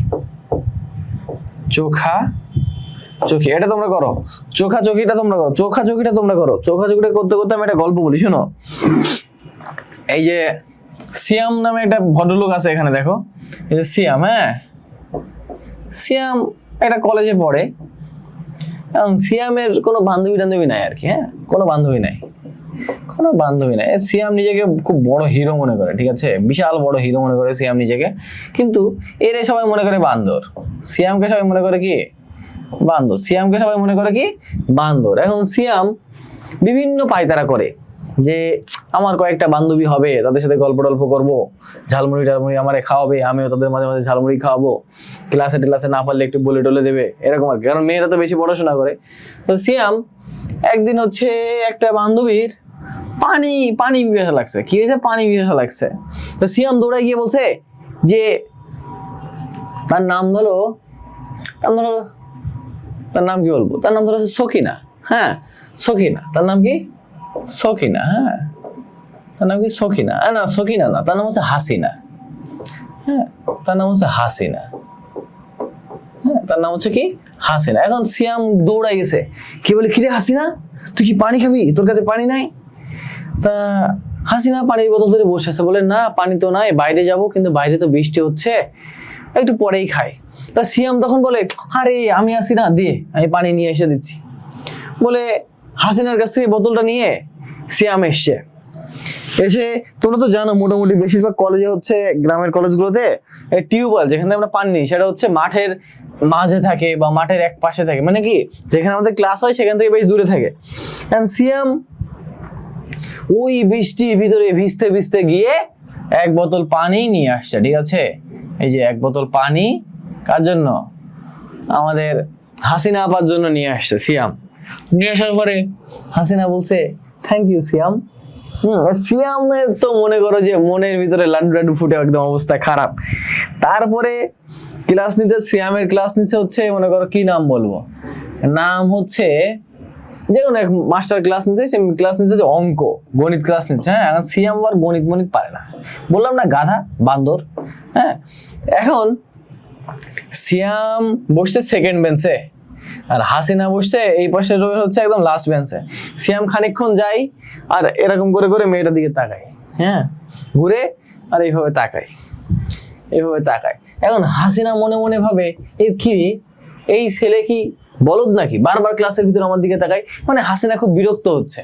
চোখাচোখি। এটা তোমরা করো, চোখাচোখিটা তোমরা করো, চোখাচোখিটা তোমরা করো। চোখাচোখিটা করতে করতে আমি একটা গল্প বলি, শোনো। এই যে সিয়াম নামে একটা ভদ্রলোক আছে এখানে, দেখো এই যে সিয়াম। হ্যাঁ, সিয়াম একটা কলেজে পড়ে, এবং সিয়ামের কোনো বান্ধবী নাই আর কি। হ্যাঁ, কোনো বান্ধবী নাই। সিয়াম নিজেকে খুব বড় হিরো মনে করে। ঠিক আছে, বিশাল বড় হিরো মনে করে সিয়াম নিজেকে, কিন্তু এর সবাই মনে করে বান্দর। সিয়ামকে সবাই মনে করে কি? বান্দর। সিয়ামকে সবাই মনে করে কি? বান্দর। এখন সিয়াম বিভিন্ন পায়তারা করে যে আমার কয়েকটা বান্ধবী হবে, তাদের সাথে গল্প টল্প করবো, ঝালমুড়ি টালমুড়ি আমারে খাওয়াবে, আমিও তাদের মাঝে মাঝে ঝালমুড়ি খাওয়াবো, ক্লাসে টেলাসে না পারলে একটু বলে টলে দেবে, এরকম আর কি। কারণ মেয়েরা তো বেশি পড়াশোনা করে। তো সিয়াম একদিন হচ্ছে একটা বান্ধবীর পানি পিপাসা লাগছে। কি হয়েছে? পানি পিপাসা লাগছে। তো সিয়াম দৌড়ায় গিয়ে বলছে যে তার নাম ধরো, তার নাম কি বলবো? তার নাম ধরো সকিনা। হ্যাঁ, সকিনা। তার নাম কি? সকিনা। হ্যাঁ, তার নাম কি? সকিনা। না, সকিনা না, তার নাম হচ্ছে হাসিনা। হ্যাঁ, তার নাম হচ্ছে হাসিনা। হ্যাঁ, তার নাম হচ্ছে কি হাসিনা। এখন সিয়াম দৌড়াই গেছে, কি বলে, কিরে হাসিনা তুই কি পানি খাবি, তোর কাছে পানি নাই? তা হাসিনা পানির বোতল ধরে বসে আছে, বলে না পানি তো নাই, বাইরে যাব, কিন্তু বাইরে তো বৃষ্টি হচ্ছে, একটু পরেই খাই। তা সিয়াম তখন বলে, আরে আমি হাসিনা, দিয়ে আমি পানি নিয়ে এসে দিচ্ছি। বলে হাসিনার কাছ থেকে বোতলটা নিয়ে সিয়াম এসছে। এসে তোমরা তো জানো মোটামুটি বেশিরভাগ কলেজে হচ্ছে, গ্রামের কলেজগুলোতে টিউবওয়েল যেখানে আমরা পানি নিই সেটা হচ্ছে মাঠের মাঝে থাকে বা মাঠের এক পাশে থাকে, মানে কি যেখানে আমাদের ক্লাস হয় সেখান থেকে বেশ দূরে থাকে। সিয়াম ওই বৃষ্টির ভিতরে ভিজতে ভিজতে গিয়ে এক বোতল পানি নিয়ে আসছে, ঠিক আছে? এই যে এক বোতল পানি কার জন্য? আমাদের হাসিনা আপার জন্য নিয়ে আসছে সিয়াম। নিয়ে আসার পরে হাসিনা বলছে থ্যাংক ইউ সিয়াম। সিয়ামের তো মনে করো যে মনের ভিতরে লাড্ডু ফুটে একদম অবস্থা খারাপ। তারপরে ক্লাস নিতে, সিয়ামের ক্লাস নিচ্ছে হচ্ছে, মনে করো কি নাম বলবো, নাম হচ্ছে যে কোনো এক মাস্টার ক্লাস নিচ্ছে, সে ক্লাস নিচ্ছে যে অঙ্ক গণিত ক্লাস নিচ্ছে। হ্যাঁ, এখন সিয়াম আর গণিত পারে না, বললাম না গাধা বান্দর। হ্যাঁ, এখন সিয়াম বসছে সেকেন্ড বেঞ্চে আর হাসিনা বসছে এই পাশে হচ্ছে একদম লাস্ট বেঞ্চে। সিয়াম খানিকক্ষণ যাই আর এরকম করে করে মেয়েটার দিকে তাকায়, হ্যাঁ ঘুরে আর এইভাবে তাকায়, এইভাবে তাকায়। এখন হাসিনা মনে মনে ভাবে এর কি, এই ছেলে কি বলদ নাকি, বারবার ক্লাসের ভিতরে আমার দিকে তাকায়। মানে হাসিনা খুব বিরক্ত হচ্ছে।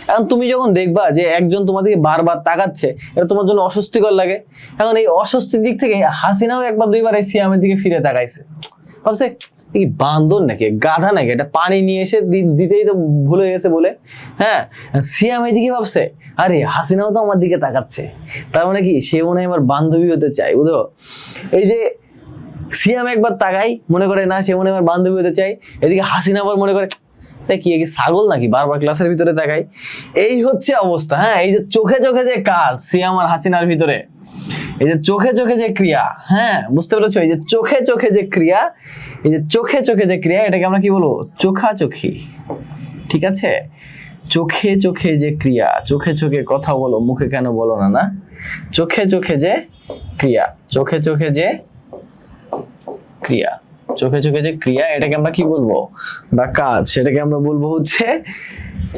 এখন তুমি যখন দেখবা যে একজন তোমার দিকে বারবার তাকাচ্ছে, এটা তোমার জন্য অস্বস্তিকর লাগে। এখন এই অস্বস্তির দিক থেকে হাসিনাও একবার দুইবার এই সিয়ামের দিকে ফিরে তাকাইছে, ভাবছে কি বান্দর নাকি, গাধা নাকি, এটা পানি নিয়ে এসে দিতেই তো ভুলে গেছে বলে। হ্যাঁ, সিয়াম এইদিকে ভাবছে আরে হাসিনাও তো আমার দিকে তাকাচ্ছে, তার মানে কি সে মনে হয় আমার বান্ধবী হতে চায়, বুঝো? এই যে সিয়াম একবার তাকাই, মনে করে না সে মনে হয় আমার বান্ধবী হতে চায়, এদিকে হাসিনা আবার মনে করে কি ছাগল নাকি, বারবার ক্লাসের ভিতরে তাকাই। এই হচ্ছে অবস্থা। হ্যাঁ, এই যে চোখে চোখে যে কাজ সিয়াম আর হাসিনার ভিতরে, এই যে চোখে চোখে যে ক্রিয়া, হ্যাঁ বুঝতে পেরেছো? এই যে চোখে চোখে যে ক্রিয়া, এই যে চোখে চোখে যে ক্রিয়া, এটাকে আমরা কি বলবো? চোখাচোখি, ঠিক আছে? চোখে চোখে যে ক্রিয়া, চোখে চোখে কথা বলো, মুখে কেন বলো না? না, চোখে চোখে যে ক্রিয়া, চোখে চোখে যে ক্রিয়া, চোখে চোখে যে ক্রিয়া, এটাকে আমরা কি বলবো বা কাজ, সেটাকে আমরা বলবো হচ্ছে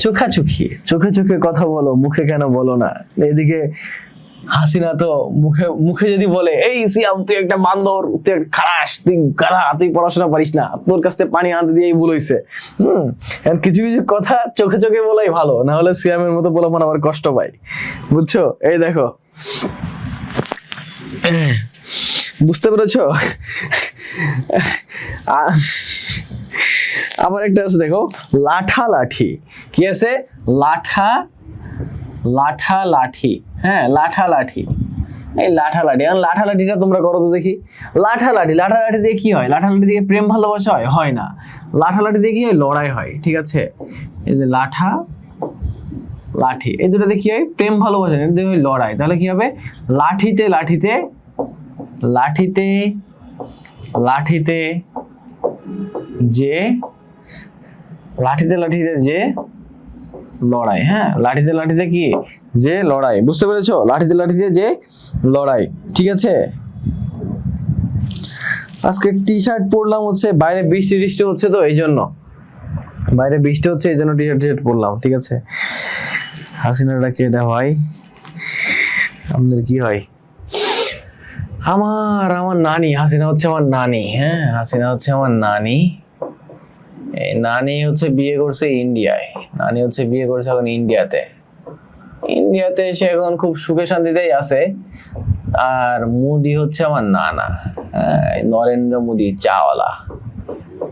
চোখাচোখি। চোখে চোখে কথা বলো, মুখে কেন বলো না। এদিকে হাসিনা তো মুখে মুখে যদি বলে এই সিয়াম তুই একটা বান্দর, তুই একটা খারাস, তুই গাধা, তুই পড়াশোনা পারিস না, তোর কাছ থেকে পানি আনতে দিয়েই ভুল হইছে। কিছু কিছু কথা চোখে চোখে বলাই ভালো, না হলে সিয়ামের মতো বলে মনে আবার কষ্ট পাই, বুঝছো? এই দেখো, বুঝতে পেরেছো? আবার একটা আছে দেখো, লাঠা লাঠি। কি আছে? লাঠা লাঠা লাঠি। হ্যাঁ, লাঠা লাঠি, এই লাঠা লাঠি। এখন লাঠা লাঠিটা তোমরা করো তো দেখি। লাঠা লাঠি, লাঠা লাঠি দিয়ে কি হয়? লাঠা লাঠি দিয়ে প্রেম ভালোবাসা হয়? হয় না। লাঠা লাঠি দিয়ে কি হয়? লড়াই হয়, ঠিক আছে? এই যে লাঠা লাঠি, এই দুটো দিয়ে কি হয়? প্রেম ভালোবাসা, এটা দিয়ে হয় লড়াই। তাহলে কি হবে? লাঠিতে লাঠিতে, লাঠিতে লাঠিতে যে, লাঠিতে লাঠিতে যে লড়াই। হ্যাঁ, লাঠিতে লাঠিতে কি? যে লড়াই, বুঝতে পেরেছো? লাঠিতে লাঠিতে যে লড়াই, ঠিক আছে? আজকে টি শার্ট পরলাম হচ্ছে, বাইরে বৃষ্টি টিষ্টি হচ্ছে তো এই জন্য, বাইরে বৃষ্টি হচ্ছে এই জন্য টি শার্ট পরলাম, ঠিক আছে? হাসিনাটা কে এটা হয়? আমাদের কি হয়? আমার নানি। হাসিনা হচ্ছে আমার নানি। হ্যাঁ, হাসিনা হচ্ছে আমার নানি। এই নানি হচ্ছে বিয়ে করছে ইন্ডিয়ায়, নানি হচ্ছে বিয়ে করছে এখন ইন্ডিয়াতে। ইন্ডিয়াতে সে এখন খুব সুখে শান্তিতেই আছে। আর মোদি হচ্ছে আমার নানা। হ্যাঁ, নরেন্দ্র মোদি চাওয়ালা,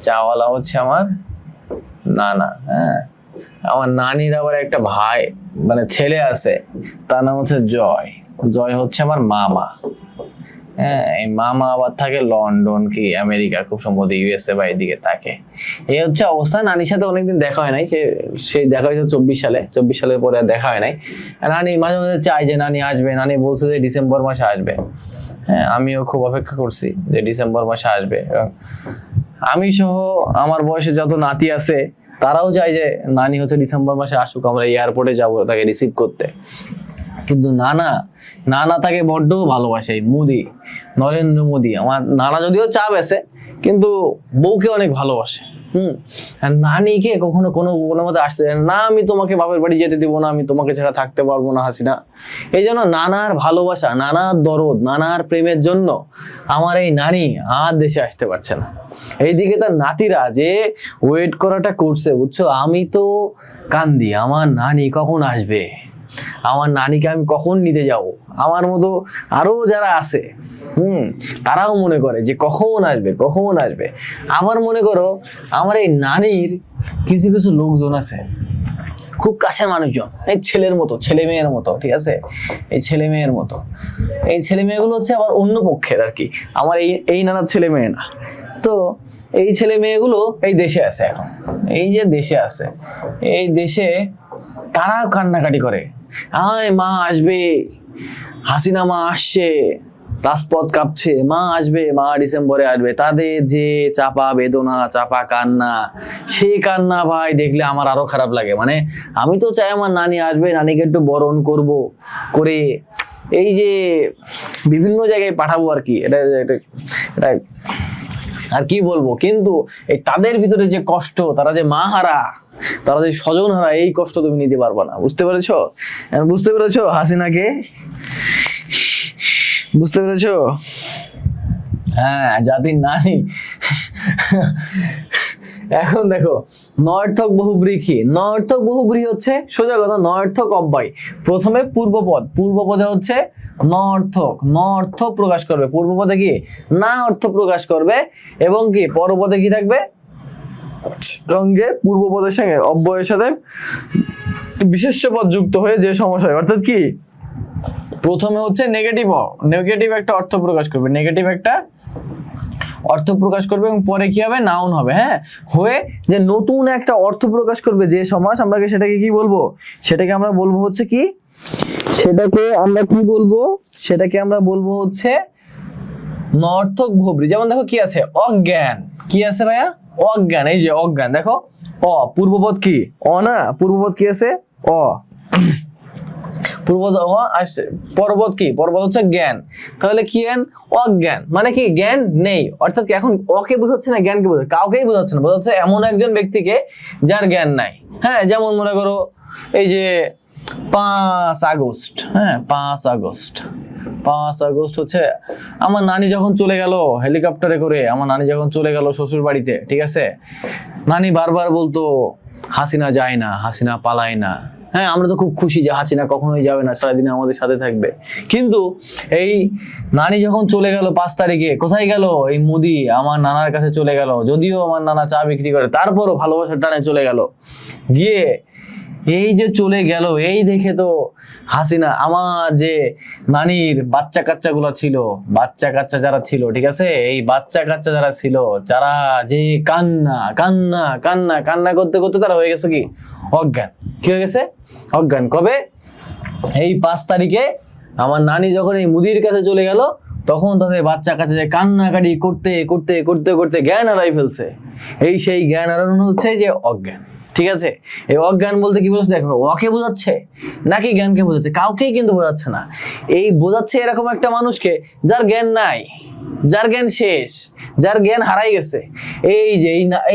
চাওয়ালা হচ্ছে আমার নানা। হ্যাঁ, আমার নানির আবার একটা ভাই মানে ছেলে আছে, তার নাম হচ্ছে জয়। জয় হচ্ছে আমার মামা। হ্যাঁ, এই মামা আবার থাকে লন্ডন কি আমেরিকা, খুব সম্ভবত ইউএসএ বা এদিকে থাকে। এই হচ্ছে অবস্থা। নানির সাথে অনেকদিন দেখা হয় নাই, সে দেখা হয়েছে 24 সালে, 24 সালের পরে আর দেখা হয় নাই। নানি মাঝে মাঝে চাই যে নানি আসবে, নানি বলছে যে ডিসেম্বর মাসে আসবে। হ্যাঁ, আমিও খুব অপেক্ষা করছি যে ডিসেম্বর মাসে আসবে। এবং আমি সহ আমার বয়সে যত নাতি আছে তারাও চাই যে নানি হচ্ছে ডিসেম্বর মাসে আসুক, আমরা এয়ারপোর্টে যাবো তাকে রিসিভ করতে। কিন্তু নানা, নানা তাকে বড্ড ভালোবাসে। মোদি, নরেন্দ্র মোদি, আমার নানা যদিও চা বেচে কিন্তু বউকে অনেক ভালোবাসে। আর নানিকে কখনো কোনো কোনো মতে আসতে দেয় না, আমি তোমাকে বাপের বাড়ি যেতে দিব না, আমি তোমাকে ছাড়া থাকতে পারবো না হাসিনা। এই জন্য নানার ভালোবাসা, নানার দরদ, নানার প্রেমের জন্য আমার এই নানি আর দেশে আসতে পারছে না। এইদিকে তার নাতিরা যে ওয়েট করাটা করছে, বুঝছো, আমি তো কান্দি, আমার নানি কখন আসবে, আমার নানিকে আমি কখন নিতে যাব। আমার মতো আরো যারা আছে তারাও মনে করে যে কখন আসবে, কখন আসবে। আবার মনে করো আমার এই নানির কিছু কিছু লোকজন আছে, খুব কাছের মানুষজন, এই ছেলের মতো, ছেলে মেয়ের মতো, ঠিক আছে, এই ছেলে মেয়ের মতো। এই ছেলে মেয়েগুলো হচ্ছে আবার অন্য পক্ষের আর কি, আমার এই এই নানার ছেলে মেয়ে না। তো এই ছেলে মেয়েগুলো এই দেশে আছে এখন, এই যে দেশে আছে, এই দেশে তারা কান্নাকাটি করে, আয় মা আসবে, হাসিনা মা আসছে, রাজপথ কাঁপছে, মা আসবে, মা ডিসেম্বরে আসবে। তাদের যে চাপা বেদনা, চাপা কান্না, সেই কান্না ভাই দেখলে আমার আরো খারাপ লাগে। মানে আমি তো চাই আমার নানি আসবে, নানিকে একটু বরণ করব, করে এই যে বিভিন্ন জায়গায় পাঠাবো আর কি, এটা আর কি বলবো। কিন্তু এই তাদের ভিতরে যে কষ্ট, তারা যে মা হারা, তারা যে স্বজন হারা, এই কষ্ট তুমি নিতে পারবা না। বুঝতে পেরেছো? বুঝতে পেরেছো হাসিনাকে? বুঝতে পেরেছো? হ্যাঁ, জাতির নানি। এখন দেখো নর্থক বহুব্রী কি? নর্থক বহুব্রী হচ্ছে সোজা কথা নর্থক অব্যয়। প্রথমে পূর্বপদ, পূর্বপদে হচ্ছে নর্থক, নর্থ প্রকাশ করবে, পূর্বপদে কি না অর্থ প্রকাশ করবে, এবং কি পরপদে কি থাকবে সঙ্গে পূর্বপদের সঙ্গে অব্যয়ের সাথে বিশেষ্য পদ যুক্ত হয়ে যে সমস্যা হয়। অর্থাৎ কি প্রথমে হচ্ছে নেগেটিভ, নেগেটিভ একটা অর্থ প্রকাশ করবে, নেগেটিভ একটা অর্থ প্রকাশ করবে, এবং পরে কি হবে নাউন হবে। হ্যাঁ, হয়ে যে নতুন একটা অর্থ প্রকাশ করবে যে সমাস, আমরা সেটাকে কি বলবো? সেটাকে আমরা বলবো হচ্ছে কি, সেটাকে আমরা কি বলবো? সেটাকে আমরা বলবো হচ্ছে নর্থক বহুব্রী। যেমন দেখো কি আছে, অজ্ঞান, কি আছে ভাইয়া? অজ্ঞান। এই যে অজ্ঞান, দেখো অ, পূর্বপদ কি অ না, পূর্বপদ কি আছে অ, পূর্বপদ অ আসছে, পরপদ কি, পরপদ হচ্ছে জ্ঞান। তাহলে কি জ্ঞান? অজ্ঞান মানে কি জ্ঞান নেই। অর্থাৎ কি এখন অকে বোঝাচ্ছে না, জ্ঞানকে বোঝাচ্ছে, কাউকেই বোঝাচ্ছে না, বোঝাচ্ছে এমন একজন ব্যক্তিকে যার জ্ঞান নাই। হ্যাঁ, যেমন মনে করো এই যে 5 আগস্ট, হ্যাঁ 5 আগস্ট, 5 আগস্ট হচ্ছে আমার নানি যখন চলে গেল হেলিকপ্টারে করে, আমার নানি যখন চলে গেল শ্বশুর বাড়িতে, ঠিক আছে, নানি বারবার বলতো হাসিনা যায় না, হাসিনা পালায় না। হ্যাঁ, আমরা তো খুব খুশি যে হাসিনা কখনোই যাবে না, সারাদিন আমাদের সাথে থাকবে। কিন্তু এই নানি যখন চলে গেল 5 তারিখে, কোথায় গেল? এই মোদি আমার নানার কাছে চলে গেল, যদিও আমার নানা চা বিক্রি করে, তারপরও ভালোবাসার টানে চলে গেল। গিয়ে এই যে চলে গেল, এই দেখে তো হাসিনা, আমার যে নানির বাচ্চা কাচ্চা গুলো ছিল, বাচ্চা কাচ্চা যারা ছিল, ঠিক আছে, এই বাচ্চা কাচ্চা যারা ছিল, যারা যে কান্না কান্না কান্না কান্না করতে করতে তারা হয়ে গেছে কি অজ্ঞান। কি হয়ে গেছে? অজ্ঞান। কবে? এই 5 তারিখে আমার নানি যখন এই মুদির কাছে চলে গেল, তখন তাদের বাচ্চা কাচ্চা যে কান্নাকাটি করতে করতে করতে করতে জ্ঞান হারাই ফেলছে। এই সেই জ্ঞান হারানো হচ্ছে যে অজ্ঞান। ঠিক আছে, এই অজ্ঞান বলতে কি বোঝাচ্ছে? দেখো, ওকে বোঝাচ্ছে নাকি জ্ঞানকে বোঝাচ্ছে? কাউকেই কিন্তু বোঝাচ্ছে না। এই বোঝাচ্ছে এরকম একটা মানুষকে যার জ্ঞান নাই, যার জ্ঞান শেষ, যার জ্ঞান হারাই গেছে।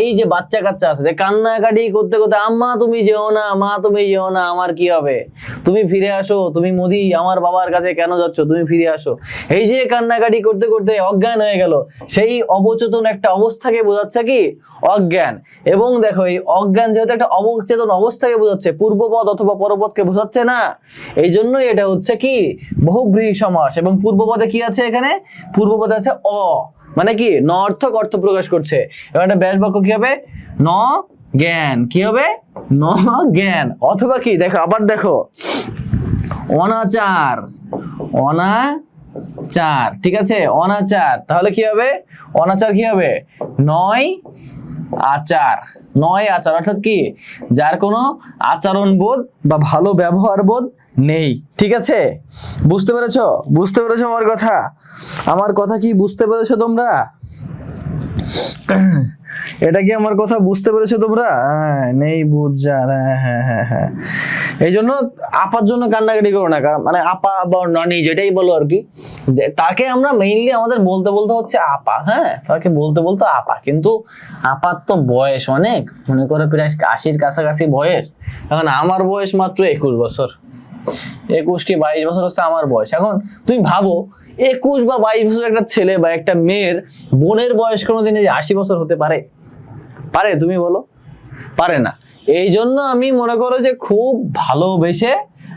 এই যে বাচ্চা কাচ্চা আছে যে কান্নাকাটি করতে করতে, আম্মা তুমি যেও না, মা তুমি যেও না, আমার কি হবে, তুমি ফিরে আসো, তুমি মোদি আমার বাবার কাছে কেন যাচ্ছ, তুমি ফিরে আসো, এই যে কান্নাকাটি করতে করতে অজ্ঞান হয়ে গেল, সেই অবচেতন একটা অবস্থাকে বোঝাচ্ছে কি অজ্ঞান। এবং দেখো এই অজ্ঞান যেহেতু একটা অবচেতন অবস্থাকে বোঝাচ্ছে, পূর্বপদ অথবা পরপদকে বোঝাচ্ছে না, এই জন্যই এটা হচ্ছে কি বহুব্রীহি সমাস। এবং পূর্বপদে কি আছে? এখানে পূর্বপদে আছে অ, মানে কি নর্থক অর্থ প্রকাশ করছে। এবার একটা ব্যাস বাক্য কি হবে? ন জ্ঞান। কি হবে? ন জ্ঞান। অথবা কি দেখো, আবার দেখো অনাচার, অনাচার, ঠিক আছে, অনাচার। তাহলে কি হবে? অনাচার কি হবে? নয় আচার, নয় আচার। অর্থাৎ কি যার কোনো আচরণ বোধ বা ভালো ব্যবহার বোধ নেই। ঠিক আছে, বুঝতে পেরেছো? বুঝতে পেরেছো আমার কথা? আমার কথা কি বুঝতে পেরেছো তোমরা? এটা কি আমার কথা বুঝতে পেরেছো তোমরা? নেই বুঝ যা, হ্যাঁ হ্যাঁ হ্যাঁ হ্যাঁ এই জন্য আপার জন্য কান্নাকাটি করো না, কারণ মানে আপা বা নানি যেটাই বলো আর কি, তাকে আমরা মেইনলি আমাদের বলতে বলতে হচ্ছে আপা, হ্যাঁ তাকে বলতে বলতে আপা। কিন্তু আপার তো বয়স অনেক, মনে করো প্রায় 80-র কাছাকাছি বয়স। এখন আমার বয়স মাত্র 21 বছর, 21 কি 22 বছর হচ্ছে আমার বয়স। এখন তুমি ভাবো 21 বা 22 বছর একটা ছেলে বা একটা মেয়ের বোনের বয়স কোনোদিন 80 বছর হতে পারে? পারে তুমি বলো? পারে না। এই জন্য আমি মনে করো যে খুব ভালোবেসে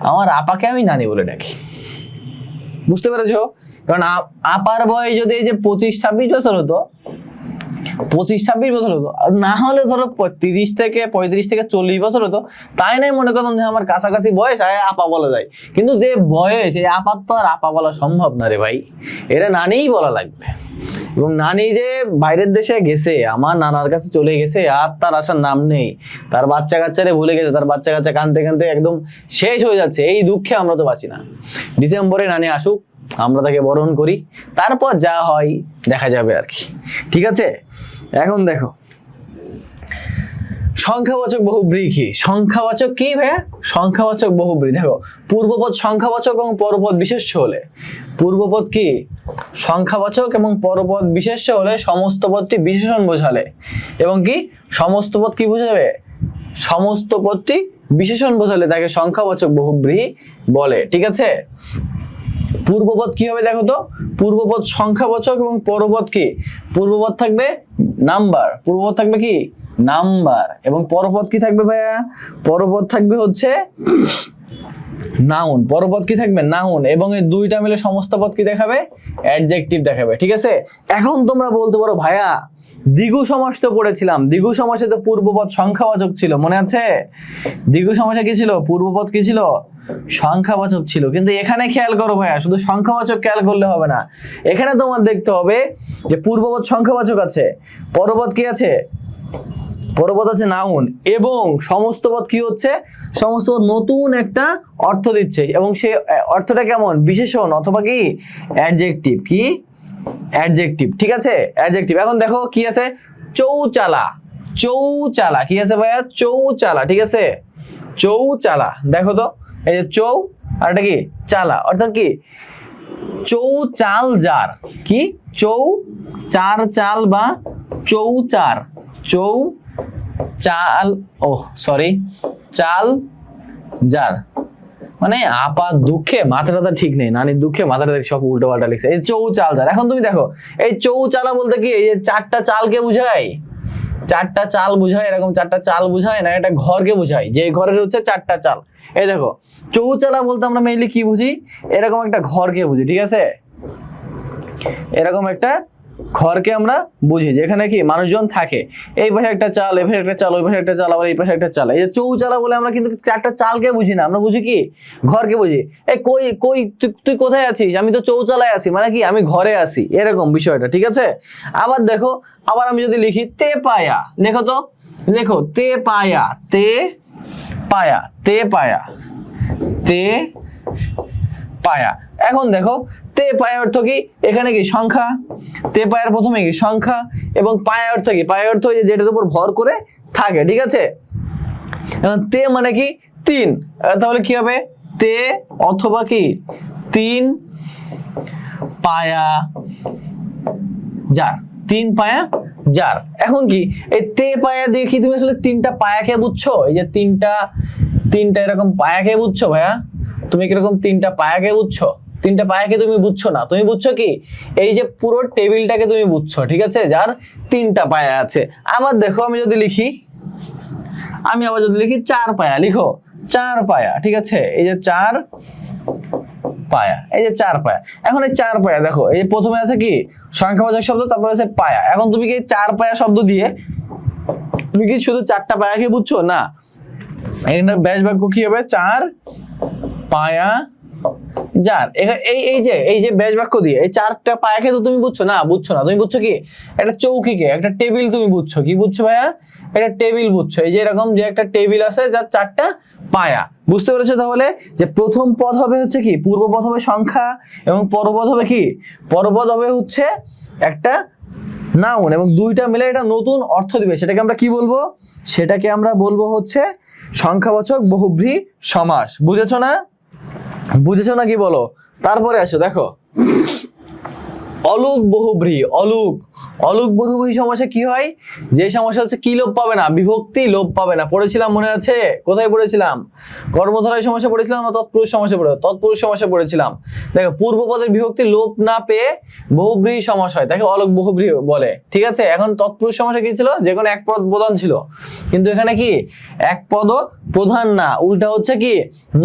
আমার আপাকে আমি নানি বলে ডাকি, বুঝতে পেরেছো? কারণ আপার বয়স যদি এই যে 25-26 বছর হতো, 25-26 বছর হতো, আর না হলে ধরো 35 থেকে 40 বছর হতো, তাই নাই মনে করতাম যে আমার কাছাকাছি বয়স আর আপা বলা যায়। কিন্তু যে বয়স, এই আপার তো আর আপা বলা সম্ভব না রে ভাই, এরা নানিই বলা লাগবে। এবং নানি যে বাইরের দেশে গেছে, আমার নানার কাছে চলে গেছে, আর তার আসার নাম নেই, তার বাচ্চা কাচ্চারে ভুলে গেছে, তার বাচ্চা কাচ্চা কাঁদতে কাঁদতে একদম শেষ হয়ে যাচ্ছে, এই দুঃখে আমরা তো বাঁচি না। ডিসেম্বরে নানি আসুক, আমরা তাকে বরণ করি, তারপর যা হয় দেখা যাবে আর কি, ঠিক আছে? এখন দেখো সংখ্যাবাচক বহুব্রী কি? সংখ্যাবাচক কি ভাইয়া? সংখ্যাবাচক বহুব্রী। দেখো পূর্বপদ সংখ্যাবাচক এবং পরপদ বিশেষ্য হলে, পূর্বপদ কি সংখ্যাবাচক এবং পরপদ বিশেষ্য হলে সমস্ত পদটি বিশেষণ বোঝালে, এবং কি সমস্ত পদ কি বোঝাবে? সমস্ত পদটি বিশেষণ বোঝালে তাকে সংখ্যাবাচক বহুব্রী বলে, ঠিক আছে? পূর্বপদ কি হবে দেখো তো, পূর্বপদ সংখ্যাবাচক এবং পরপদ কি? পূর্বপদ থাকবে নাম্বার, পূর্বপদ থাকবে কি নাম্বার, এবং পরপদ কি থাকবে ভাইয়া? পরপদ থাকবে হচ্ছে নাউন। পরপদ কি থাকবে? নাউন। এবং এই দুইটা মিলে সমস্ত পদ কি দেখাবে? অ্যাডজেক্টিভ দেখাবে, ঠিক আছে? এখন তোমরা বলতে পারো ভাইয়া দ্বিগু সমাস তো পড়েছিলাম, দ্বিগু সমাসে তো পূর্বপদ সংখ্যাবাচক ছিল, মনে আছে? দ্বিগু সমাসে কি ছিল? পূর্বপদ কি ছিল? সংখ্যাবাচক ছিল। কিন্তু এখানে খেয়াল করো ভাইয়া, শুধু সংখ্যাবাচক খেয়াল করলে হবে না, এখানে তোমার দেখতে হবে যে পূর্বপদ সংখ্যাবাচক আছে, পরপদ কি আছে? পরপদ আছে নাউন, এবং সমস্ত পদ কি হচ্ছে? সমস্ত পদ নতুন একটা অর্থ দিচ্ছে, এবং সেই অর্থটা কেমন? বিশেষণ অথবা কি অ্যাডজেক্টিভ। কি অ্যাডজেক্টিভ, ঠিক আছে? অ্যাডজেক্টিভ। এখন দেখো কি আছে? চৌচালা। চৌচালা কি আছে ভাইয়া? চৌচালা, ঠিক আছে? চৌচালা। দেখো তো এই যে চৌ আর এটা কি চালা, অর্থাৎ কি চৌচাল যার। কি চৌ চার চাল বা চৌচার, চৌ চাল, ও সরি চাল যার, মানে আপার দুঃখে মাথাটা ঠিক নেই, নানির দুঃখে মাথাটা সব উল্টো পাল্টা লিখছে। এই চৌচাল যার। এখন তুমি দেখো এই চৌচালা বলতে কি এই যে চারটা চালকে বুঝায়, চারটা চাল বুঝায়, এরকম চারটা চাল বুঝায় না, এটা ঘরকে বুঝায়, যে ঘরের হচ্ছে চারটা চাল। এই দেখো চৌচালা বলতে আমরা মেইনলি কি বুঝি? এরকম একটা ঘরকে বুঝি, ঠিক আছে? এরকম একটা ঘরকে আমরা বুঝি যেখানে কি মানুষজন থাকে, এই পাশে একটা চাল, এই পাশে একটা চাল, ওই পাশে একটা চাল, আবার এই পাশে একটা চাল। এই যে চৌচালা বলে আমরা কিন্তু চারটা চালকে বুঝি না, আমরা বুঝি কি ঘরকে বুঝি। এই কই কই তুই কোথায় আছিস? আমি তো চৌচালায় আছি, মানে কি আমি ঘরে আছি, এরকম বিষয়টা, ঠিক আছে? আবার দেখো, আবার আমি যদি লিখি তে পায়া, লেখো তো, লেখো তে পায়া, তে পায়া, তে পায়া, তে পায়া। এখন দেখো তে পায়া অর্থ কি? এখানে কি সংখ্যা, তে পায়ার প্রথমে কি সংখ্যা, এবং পায়া অর্থ কি? পায়া অর্থ যেটার উপর ভর করে থাকে, ঠিক আছে? এখন তে মানে কি? তিন, তাহলে কি হবে? তে অথবা কি তিন পায়া যার, তিন পায়া যার। এখন কি এই তে পায়া দিয়ে কি তুমি আসলে তিনটা পায়াকে বুঝছো? এই যে তিনটা এরকম পায়াকে বুঝছো ভাইয়া? তুমি কিরকম তিনটা পায়াকে বুঝছো? তিনটা পায়াকে তুমি বুঝছো না, তুমি বুঝছো কি এই যে পুরো টেবিলটাকে তুমি বুঝছো, ঠিক আছে? যার তিনটা পায়া আছে। আবার দেখো আমি যদি লিখি, আমি আবার যদি লিখি চার পায়া, লিখো চার পায়া, ঠিক আছে? এই যে চার পায়া, এই যে চার পায়া। এখন এই চার পায়া দেখো, এই প্রথমে আছে কি সংখ্যাবাচক শব্দ, তারপর আছে পায়া। এখন তুমি কি চার পায়া শব্দ দিয়ে তুমি কি শুধু চারটা পায়াকে বুঝছো? না, এখানে ব্যাস বাক্য কি হবে? চার পায়া যার। এই যে ব্যাস বাক্য দিয়ে এই চারটা পায়াকে তো তুমি বুঝছো না, বুঝছো না। তুমি বুঝছো কি একটা চৌকিকে, একটা টেবিল তুমি বুঝছো। কি বুঝছো ভাইয়া? এটা টেবিল বুঝছো। এই যে এরকম যে একটা টেবিল আছে যার চারটা পায়া, বুঝতে পেরেছো? তাহলে যে প্রথম পদ হবে হচ্ছে কি পূর্বপদ হবে সংখ্যা, এবং পরপদ হবে কি পরপদ হবে হচ্ছে একটা নাউন, এবং দুইটা মিলে এটা নতুন অর্থ দিবে। সেটাকে আমরা কি বলবো? সেটাকে আমরা বলবো হচ্ছে সংখ্যাবাচক বহুব্রীহি সমাস। বুঝেছো না? বুঝেছো না কি বলো? তারপরে আসো দেখো অলুক বহুব্রীহি। অলুক বহুব্রীহি সমাসে কি হয়? যে সমাসে হচ্ছে কি লোপ পাবে না? বিভক্তি লোপ পাবে না। পড়েছিলাম, মনে আছে? কোথায় পড়েছিলাম? কর্মধারয় সমাসে পড়েছিলাম না তৎপুরুষ সমাসে তৎপুরুষ সমাসে পড়েছিলাম। দেখো পূর্বপদের বিভক্তি লোপ না পেয়ে বহুব্রীহি সমাস হয়, তাকে অলুক বহুব্রীহি বলে। ঠিক আছে, এখন তৎপুরুষ সমাসে কি ছিল? যে কোনো এক পদ প্রধান ছিল, কিন্তু এখানে কি এক পদ প্রধান না, উল্টা হচ্ছে কি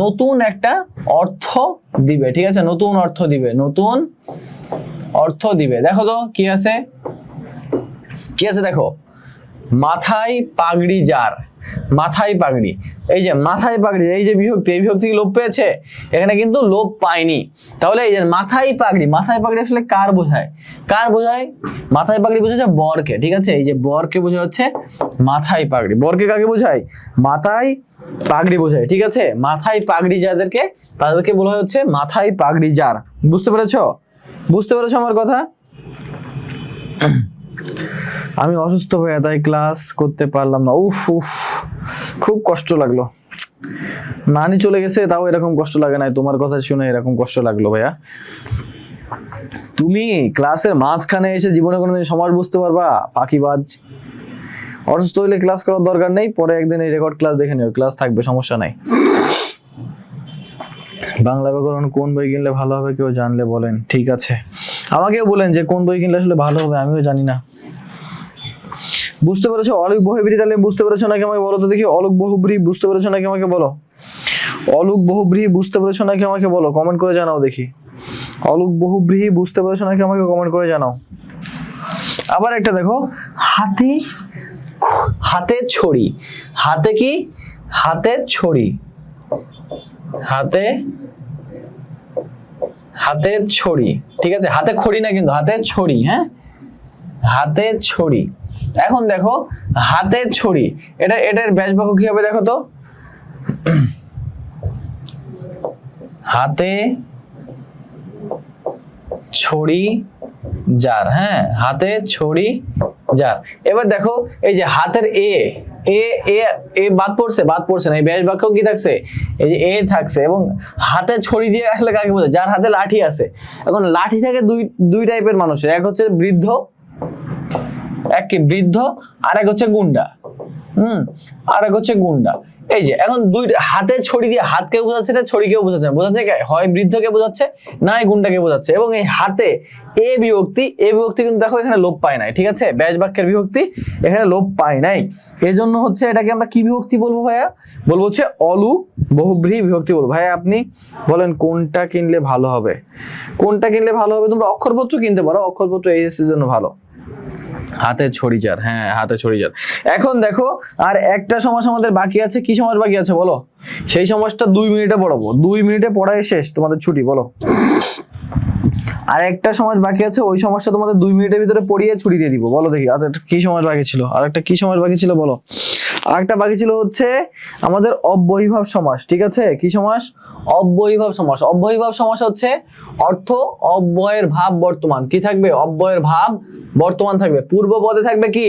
নতুন একটা অর্থ দিবে। ঠিক আছে, নতুন অর্থ দিবে, নতুন অর্থ দিবে। দেখো তো কি আছে, কি আছে দেখো, মাথায় পাগড়ি যার। মাথায় পাগড়ি, এই যে মাথায় পাগড়ি, এই যে বিভক্তি, এই বিভক্তি কি লোপ পেয়েছে? এখানে কিন্তু লোপ পায়নি। তাহলে এই যে মাথায় পাগড়ি, মাথায় পাগড়ি আসলে কার বোঝায়? কার বোঝায়? মাথায় পাগড়ি বোঝায় বরকে। ঠিক আছে, এই যে বরকে বোঝা হচ্ছে মাথায় পাগড়ি। বরকে কাকে বোঝায়? মাথায় পাগড়ি বোঝায়। ঠিক আছে, মাথায় পাগড়ি যাদেরকে, তাদেরকে বলা হচ্ছে মাথায় পাগড়ি যার। বুঝতে পেরেছো? বুঝতে পেরেছো আমার কথা? আমি অসুস্থ হয়ে তাই ক্লাস করতে পারলাম না। উফ উফ, খুব কষ্ট লাগলো। নানি চলে গেছে, তাও এরকম কষ্ট লাগে না। তোমার কথা শুনে এরকম কষ্ট লাগলো ভাইয়া। তুমি ক্লাসের মাঝখানে এসে জীবনে কোনোদিন সমাজ বুঝতে পারবা? ফাঁকিবাজ। অসুস্থ হইলে ক্লাস করার দরকার নেই, পরে একদিন এই রেকর্ড ক্লাস দেখে নিও, ক্লাস থাকবে, সমস্যা নাই। বাংলা ব্যাকরণ কোন বই কিনলে ভালো হবে কেউ জানলে বলেন। ঠিক আছে, আমাকেও বলেন যে কোন বই কিনলে আসলে ভালো হবে, আমিও জানি না। বুঝতে পেরেছো? অলুক বহুব্রীহি তাহলে বুঝতে পেরেছো নাকি আমাকে বলো তো দেখি। অলুক বহুব্রীহি বুঝতে পেরেছো নাকি আমাকে বলো। অলুক বহুব্রীহি বুঝতে পেরেছো নাকি আমাকে বলো, কমেন্ট করে জানাও দেখি। অলুক বহুব্রীহি বুঝতে পেরেছো নাকি আমাকে কমেন্ট করে জানাও। আবার একটা দেখো, হাতে হাতে ছড়ি। হাতে কি? হাতে ছড়ি। হাতে হাতে ছড়ি। ঠিক আছে, হাতে খড়ি না কিন্তু, হাতে ছড়ি। হ্যাঁ, হাতে ছড়ি। এখন দেখো হাতে ছড়ি, এটার ব্যাস বাক্য কি হবে দেখো তো। হাতে ছড়ি যার। হ্যাঁ, হাতে ছড়ি যার। এবার দেখো এই যে হাতের এ এ এ এ বাদ পড়ছে, বাদ পড়ছে না, এই ব্যাস বাক্য কি থাকছে? এই যে এ থাকছে। এবং হাতে ছড়ি দিয়ে আসলে কাকে বোঝায়? যার হাতে লাঠি আছে। এখন লাঠি থাকে দুই টাইপের মানুষের, এক হচ্ছে বৃদ্ধ, এক কি বৃদ্ধ, আর এক হচ্ছে গুন্ডা। আর এক হচ্ছে গুন্ডা। এই যে এখন দুই হাতে ছড়ি দিয়ে হাতকেও বোঝাচ্ছে না, ছড়িকেও বোঝাচ্ছে। বোঝাচ্ছে হয় বৃদ্ধকে বোঝাচ্ছে, নাই গুন্ডাকে বোঝাচ্ছে। এবং এই হাতে এ বিভক্তি, এ বিভক্তি কিন্তু দেখো এখানে লোপ পায় নাই। ঠিক আছে, ব্যাস বাক্যের বিভক্তি এখানে লোপ পায় নাই। এই জন্য হচ্ছে এটাকে আমরা কি বিভক্তি বলবো ভাইয়া? বলবো হচ্ছে অলুক বহুব্রীহি বিভক্তি বলবো। ভাইয়া আপনি বলেন কোনটা কিনলে ভালো হবে? কোনটা কিনলে ভালো হবে? তোমরা অক্ষরপত্র কিনতে পারো, অক্ষরপত্র এইচএসসি এর জন্য ভালো। হাতে ছড়ি যার, হ্যাঁ হাতে ছড়ি যার। এখন দেখো আর একটা সমাস আমাদের বাকি আছে। কি সমাস বাকি আছে বলো? সেই সমাসটা 2 মিনিটে পড়াবো, 2 মিনিটে পড়াই শেষ, তোমাদের ছুটি। বলো, আর একটা সমাস বাকি আছে, ওই সমাসটা তোমাদের 2 মিনিটের ভিতরে পড়িয়ে ছুটি দিয়ে দিব। বলো দেখি, আচ্ছা কি সমাস বাকি ছিল? আর একটা কি সমাস বাকি ছিল বলো? আরেকটা বাকি ছিল হচ্ছে আমাদের অব্যয়ীভাব সমাস। ঠিক আছে, কি সমাস? অব্যয়ীভাব সমাস। অব্যয়ীভাব সমাস হচ্ছে অর্থ অব্যয়ের ভাব বর্তমান। কি থাকবে? অব্যয়ের ভাব বর্তমান থাকবে। পূর্ব পদে থাকবে কি?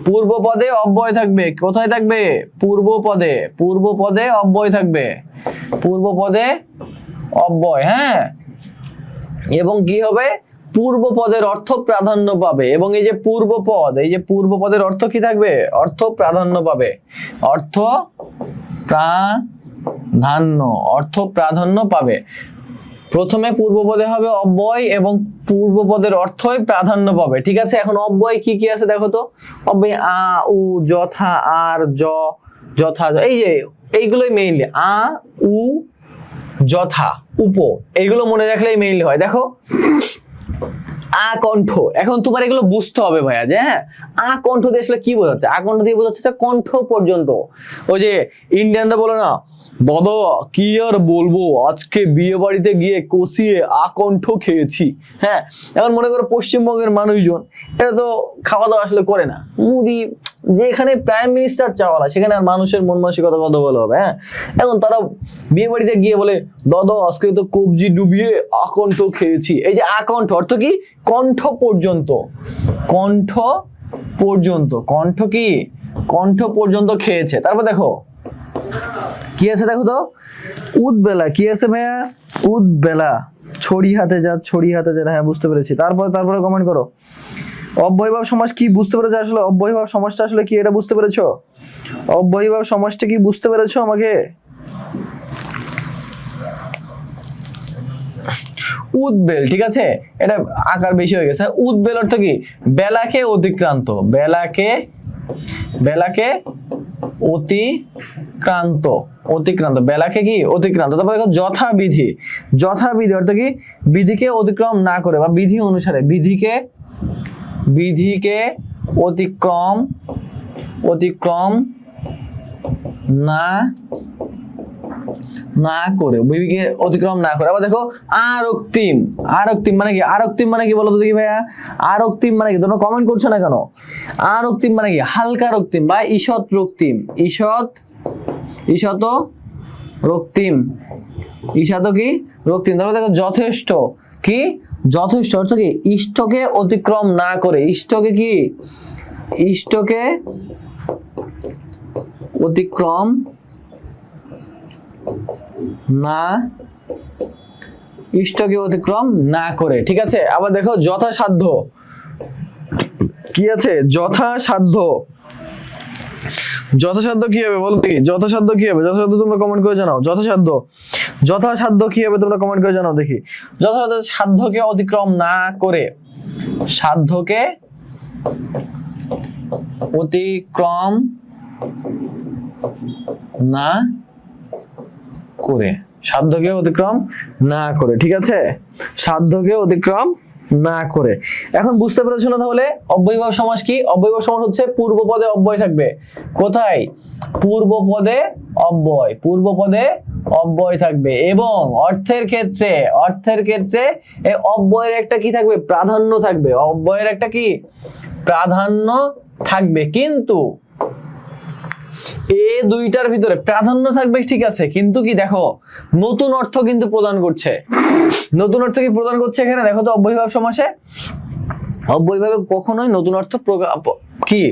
পূর্ব পদে অব্যয় থাকবে। কোথায় থাকবে? পূর্ব পদে। পূর্ব পদে অব্যয় থাকবে। পূর্ব পদে অব্যয়। হ্যাঁ, এবং কি হবে? পূর্ব পদের অর্থ প্রাধান্য পাবে। এবং এই যে পূর্ব পদ, এই যে পূর্ব পদের অর্থ কি থাকবে? অর্থ প্রাধান্য পাবে। অর্থ প্রাধান্য, অর্থ প্রাধান্য পাবে। প্রথমে পূর্ব পদে হবে অব্যয় এবং পূর্ব পদের অর্থই প্রাধান্য পাবে। ঠিক আছে, এখন অব্যয় কি কি আছে দেখো তো। অব্যয় আ, উ, যথা, আর, য, যথা, এই যে এইগুলোই মেইনলি। আ, উ, যথা, উপ, এইগুলো মনে রাখলেই মেইনলি হয়। দেখো আকণ্ঠ, এখন তোমার এগুলো বুঝতে হবে ভাইয়া যে হ্যাঁ আকণ্ঠ দিয়ে আসলে কি বোঝাচ্ছে। আকণ্ঠ দিয়ে বোঝাচ্ছে কণ্ঠ পর্যন্ত। ওই যে ইন্ডিয়ানরা বলে না, দাদা কি আর বলবো, আজকে বিয়ে বাড়িতে গিয়ে কষিয়ে আকণ্ঠ খেয়েছি। হ্যাঁ, এখন মনে করো পশ্চিমবঙ্গের মানুষজন এটা তো খাওয়া দাওয়া আসলে করে না। মুদি যেখানে প্রাইম মিনিস্টার চাওয়ালা, সেখানে আর মানুষের মন মানসিকতা কত ভালো হবে। হ্যাঁ, এখন তারা বিয়ে বাড়িতে গিয়ে বলে, দাদা আজকে তো কবজি ডুবিয়ে আকণ্ঠ খেয়েছি। এই যে আকণ্ঠ অর্থ কি? কণ্ঠ পর্যন্ত। কণ্ঠ পর্যন্ত, কণ্ঠ কি? কণ্ঠ পর্যন্ত খেয়েছে। তারপর দেখো কি আছে দেখো তো, উদবেলা। কি আছে ভাইয়া? উদবেলা। ছড়ি হাতে যা, ছড়ি হাতে যা। হ্যাঁ বুঝতে পেরেছি। তারপরে কমেন্ট করো। অব্যয়ভাব সমাস কি বুঝতে পেরেছো? আসলে অব্যয়ভাব সমাসটা আসলে কি এটা বুঝতে পেরেছো? অব্যয়ভাব সমাসটা কি বুঝতে পেরেছো আমাকে? উদবেল, ঠিক আছে, এটা আকার বেশি হয়ে গেছে। উদবেল অর্থ কি? বেলাকে অতিক্রান্ত, বেলাকে অতিক্রান্ত, অতিক্রান্ত, বেলাকে কি অতিক্রান্ত। তারপর দেখো যথাবিধি, যথাবিধি অর্থ কি? বিধিকে অতিক্রম না করে বা বিধি অনুসারে, বিধিকে অতিক্রম না করে, বিধিকে অতিক্রম না করে। আবার দেখো আরক্তিম, আরক্তিম মানে কি? আরক্তিম মানে কি বলো তো দেখি ভাইয়া? আরক্তিম মানে কি? তোমরা কমেন্ট করছো না কেন? আরক্তিম মানে কি? হালকা রক্তিম বা ঈষৎ রক্তিম, ঈষৎ রক্তিম, ঈষৎ কি রক্তিম। তারপর দেখো যথেষ্ট, কি? যথেষ্ট অর্থ কি? ইষ্টকে অতিক্রম না করে, ইষ্টকে কি? ইষ্টকে অতিক্রম না, ইষ্টকে অতিক্রম না করে, ঠিক আছে। আবার দেখো যথাসাধ্য, কি আছে? যথাসাধ্য, যথাসাধ্য কি হবে বলো দেখি? যথাসাধ্য কি হবে? যথাসাধ্য তোমরা কমেন্ট করে জানাও। যথাসাধ্য কি হবে তোমরা কমেন্ট করে জানাও দেখি। যথাসাধ্য সাধ্যকে অতিক্রম না করে, সাধ্যকে অতিক্রম না করে, সাধ্যকে অতিক্রম না করে, ঠিক আছে, সাধ্যকে অতিক্রম না করে। এখন বুঝতে পেরেছো না তাহলে অব্যয়ভাব সমাস কি? অব্যয়ভাব সমাস হচ্ছে পূর্বপদে অব্যয় থাকবে। কোথায়? পূর্বপদে অব্যয়, পূর্বপদে অব্যয় থাকবে এবং অর্থের ক্ষেত্রে এই অব্যয়ের একটা কি থাকবে? প্রাধান্য থাকবে। অব্যয়ের একটা কি? প্রাধান্য থাকবে। কিন্তু এই দুইটার ভিতরে প্রাধান্য থাকবে, ঠিক আছে, কিন্তু কি দেখো নতুন অর্থ কিন্তু প্রদান করছে। নতুন অর্থ কি প্রদান করছে এখানে? দেখো তো অব্যয়ভাব সমাসে অব্যয়ভাবে কখনোই নতুন অর্থ কি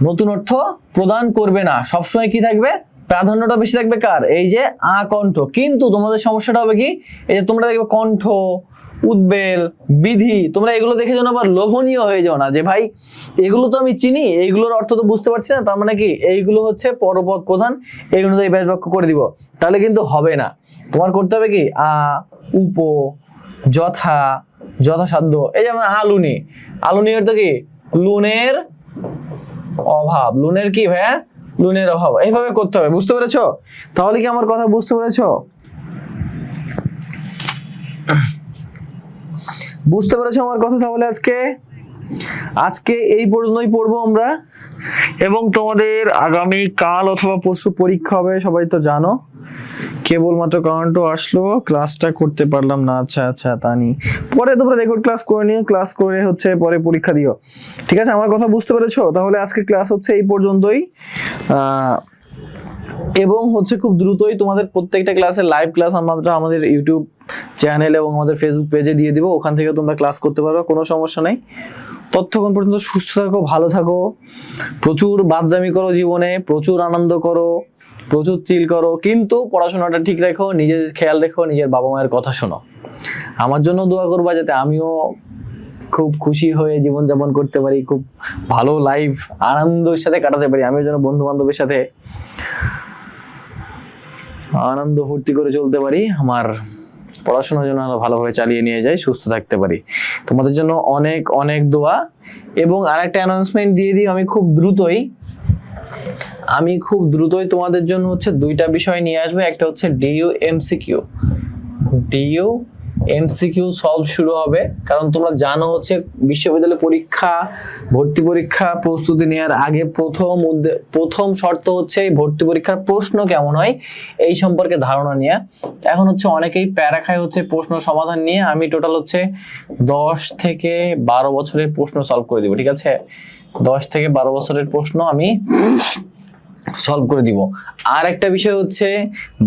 নতুন অর্থ প্রদান করবে না। সবসময় কি থাকবে? প্রাধান্যটা বেশি থাকবে কার? এই যে আকণ্ঠ। কিন্তু তোমাদের সমস্যাটা হবে কি? এই যে তোমরা দেখবে কণ্ঠ, উদ্বেল, বিধি, তোমরা এগুলো দেখে যেন আবার লোভনীয় হয়ে যাও না যে ভাই এগুলো তো আমি চিনি, এইগুলোর অর্থ তো বুঝতে পারছি না, তার মানে কি এইগুলো হচ্ছে পরপদ প্রধান, এগুলো তো এই ব্যাস বাক্য করে দিব, তাহলে কিন্তু হবে না। তোমার করতে হবে কি? উপ, যথা, যথাসাধ্য। এই যেমন আলুনি, আলুনি অর্থ কি? লুনের অভাব। লুনের কি ভাইয়া? লুনের অভাব। এইভাবে করতে হবে, বুঝতে পেরেছো? তাহলে কি আমার কথা বুঝতে পেরেছো? বুঝতে পেরেছো আমার কথা? তাহলে আজকে এই পর্যন্তই পড়বো আমরা, এবং তোমাদের আগামী কাল অথবা পরশু পরীক্ষা হবে, সবাই তো জানো। কেবলমাত্র কারণটা আসলো, ক্লাসটা করতে পারলাম না। আচ্ছা তানি, পরে তোমরা রেকর্ড ক্লাস করে নিও, ক্লাস করে হচ্ছে পরে পরীক্ষা দিও, ঠিক আছে? আমার কথা বুঝতে পেরেছো? তাহলে আজকে ক্লাস হচ্ছে এই পর্যন্তই, এবং হচ্ছে খুব দ্রুতই তোমাদের প্রত্যেকটা ক্লাসের লাইভ ক্লাস আমরা আমাদের ইউটিউব চ্যানেল এবং আমাদের ফেসবুক পেজে দিয়ে দিব, ওখান থেকে তোমরা ক্লাস করতে পারবে, কোনো সমস্যা নেই। ততক্ষণ পর্যন্ত সুস্থ থাকো, ভালো থাকো, প্রচুর বাদজামি করো জীবনে, প্রচুর আনন্দ করো, প্রচুর চিল করো, কিন্তু পড়াশোনাটা ঠিক রাখো, নিজের খেয়াল রেখো, নিজের বাবা মায়ের কথা শোনো। আমার জন্য দোয়া করবা যাতে আমিও খুব খুশি হয়ে জীবনযাপন করতে পারি, খুব ভালো লাইফ আনন্দের সাথে কাটাতে পারি, আমিও যেন বন্ধু বান্ধবের সাথে আনন্দ ফুর্তি করে চলতে পারি, আমার পড়াশোনার জন্য আরো ভালোভাবে চালিয়ে নিয়ে যাই, সুস্থ থাকতে পারি। তোমাদের জন্য অনেক অনেক দোয়া। এবং আরেকটা অ্যানাউন্সমেন্ট দিয়ে দিই, আমি খুব দ্রুতই তোমাদের জন্য হচ্ছে দুইটা বিষয় নিয়ে আসবে। একটা হচ্ছে ডিইউ এমসিকিউ সলভ শুরু হবে, কারণ তোমরা জানো হচ্ছে বিশ্ববিদ্যালয় পরীক্ষা, ভর্তি পরীক্ষা প্রস্তুতি নেওয়ার আগে প্রথম শর্ত হচ্ছে এই ভর্তি পরীক্ষার প্রশ্ন কেমন হয় এই সম্পর্কে ধারণা নেওয়া। এখন হচ্ছে অনেকেই প্যারা খায় হচ্ছে প্রশ্ন সমাধান নিয়ে, আমি টোটাল হচ্ছে 10 থেকে 12 বছরের প্রশ্ন সলভ করে দিব, ঠিক আছে? 10 থেকে 12 বছরের প্রশ্ন আমি সলভ করে দিব। আর একটা বিষয় হচ্ছে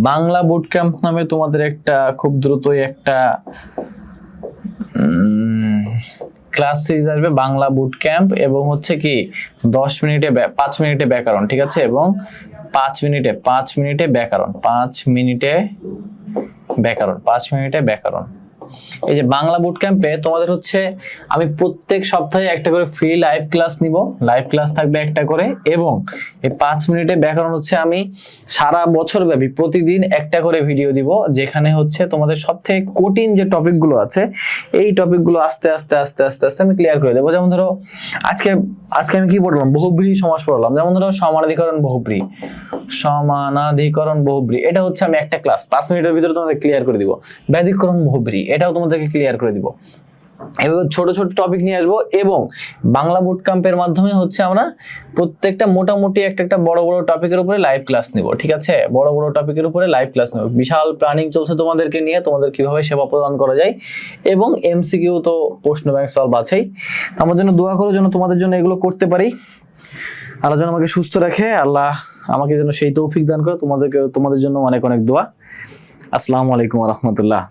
বাংলা বুট ক্যাম্প নামে তোমাদের একটা খুব দ্রুতই একটা ক্লাস সিরিজ আসবে, বাংলা বুট ক্যাম্প, এবং হচ্ছে কি 5 মিনিটে ব্যাকরণ, ঠিক আছে? এবং 5 মিনিটে ব্যাকরণ, 5 মিনিটে ব্যাকরণ, 5 মিনিটে ব্যাকরণ। এই যে বাংলা বুট ক্যাম্পে তোমাদের হচ্ছে আমি প্রত্যেক সপ্তাহে একটা করে ফ্রি লাইভ ক্লাস নিব, লাইভ ক্লাস থাকবে একটা করে, এবং এই 5 মিনিটে ব্যাকরণ হচ্ছে আমি সারা বছর ব্যাপী প্রতিদিন একটা করে ভিডিও দিব, যেখানে হচ্ছে তোমাদের সবথেকে কঠিন যে টপিকগুলো আছে এই টপিকগুলো আস্তে আস্তে আস্তে আস্তে আস্তে আমি ক্লিয়ার করে দেবো। যেমন ধরো আজকে আমি কি পড়লাম, বহুব্রীহি সমাস পড়লাম। যেমন ধরো সমানাধিকরণ বহুব্রীহি, সমানাধিকরণ বহুব্রীহি, এটা হচ্ছে আমি একটা ক্লাস 5 মিনিটের ভিতরে তোমাদের ক্লিয়ার করে দিব। ব্যাধিকরণ বহুব্রীহি, এটাও তোমাদেরকে ক্লিয়ার করে দিব। এভাবে ছোট ছোট টপিক নিয়ে আসবো, এবং বাংলা বুট ক্যাম্পের মাধ্যমে হচ্ছে আমরা প্রত্যেকটা মোটামুটি একটা বড় বড় টপিকের উপরে লাইভ ক্লাস নিব। ঠিক আছে, বড় বড় টপিকের উপরে লাইভ ক্লাস নেব। বিশাল প্ল্যানিং চলছে তোমাদেরকে নিয়ে, তোমাদের কিভাবে সেবা প্রদান করা যায়, এবং এমসিকিউ তো প্রশ্ন ব্যাংক সলভ আছেই। আমার জন্য দোয়া করো যেন তোমাদের জন্য এগুলো করতে পারি। আল্লাহ যেন আমাকে সুস্থ রাখে, আল্লাহ আমাকে যেন সেই তৌফিক দান করে। তোমাদের জন্য অনেক অনেক দোয়া। আসসালামু আলাইকুম ওয়া রাহমাতুল্লাহ।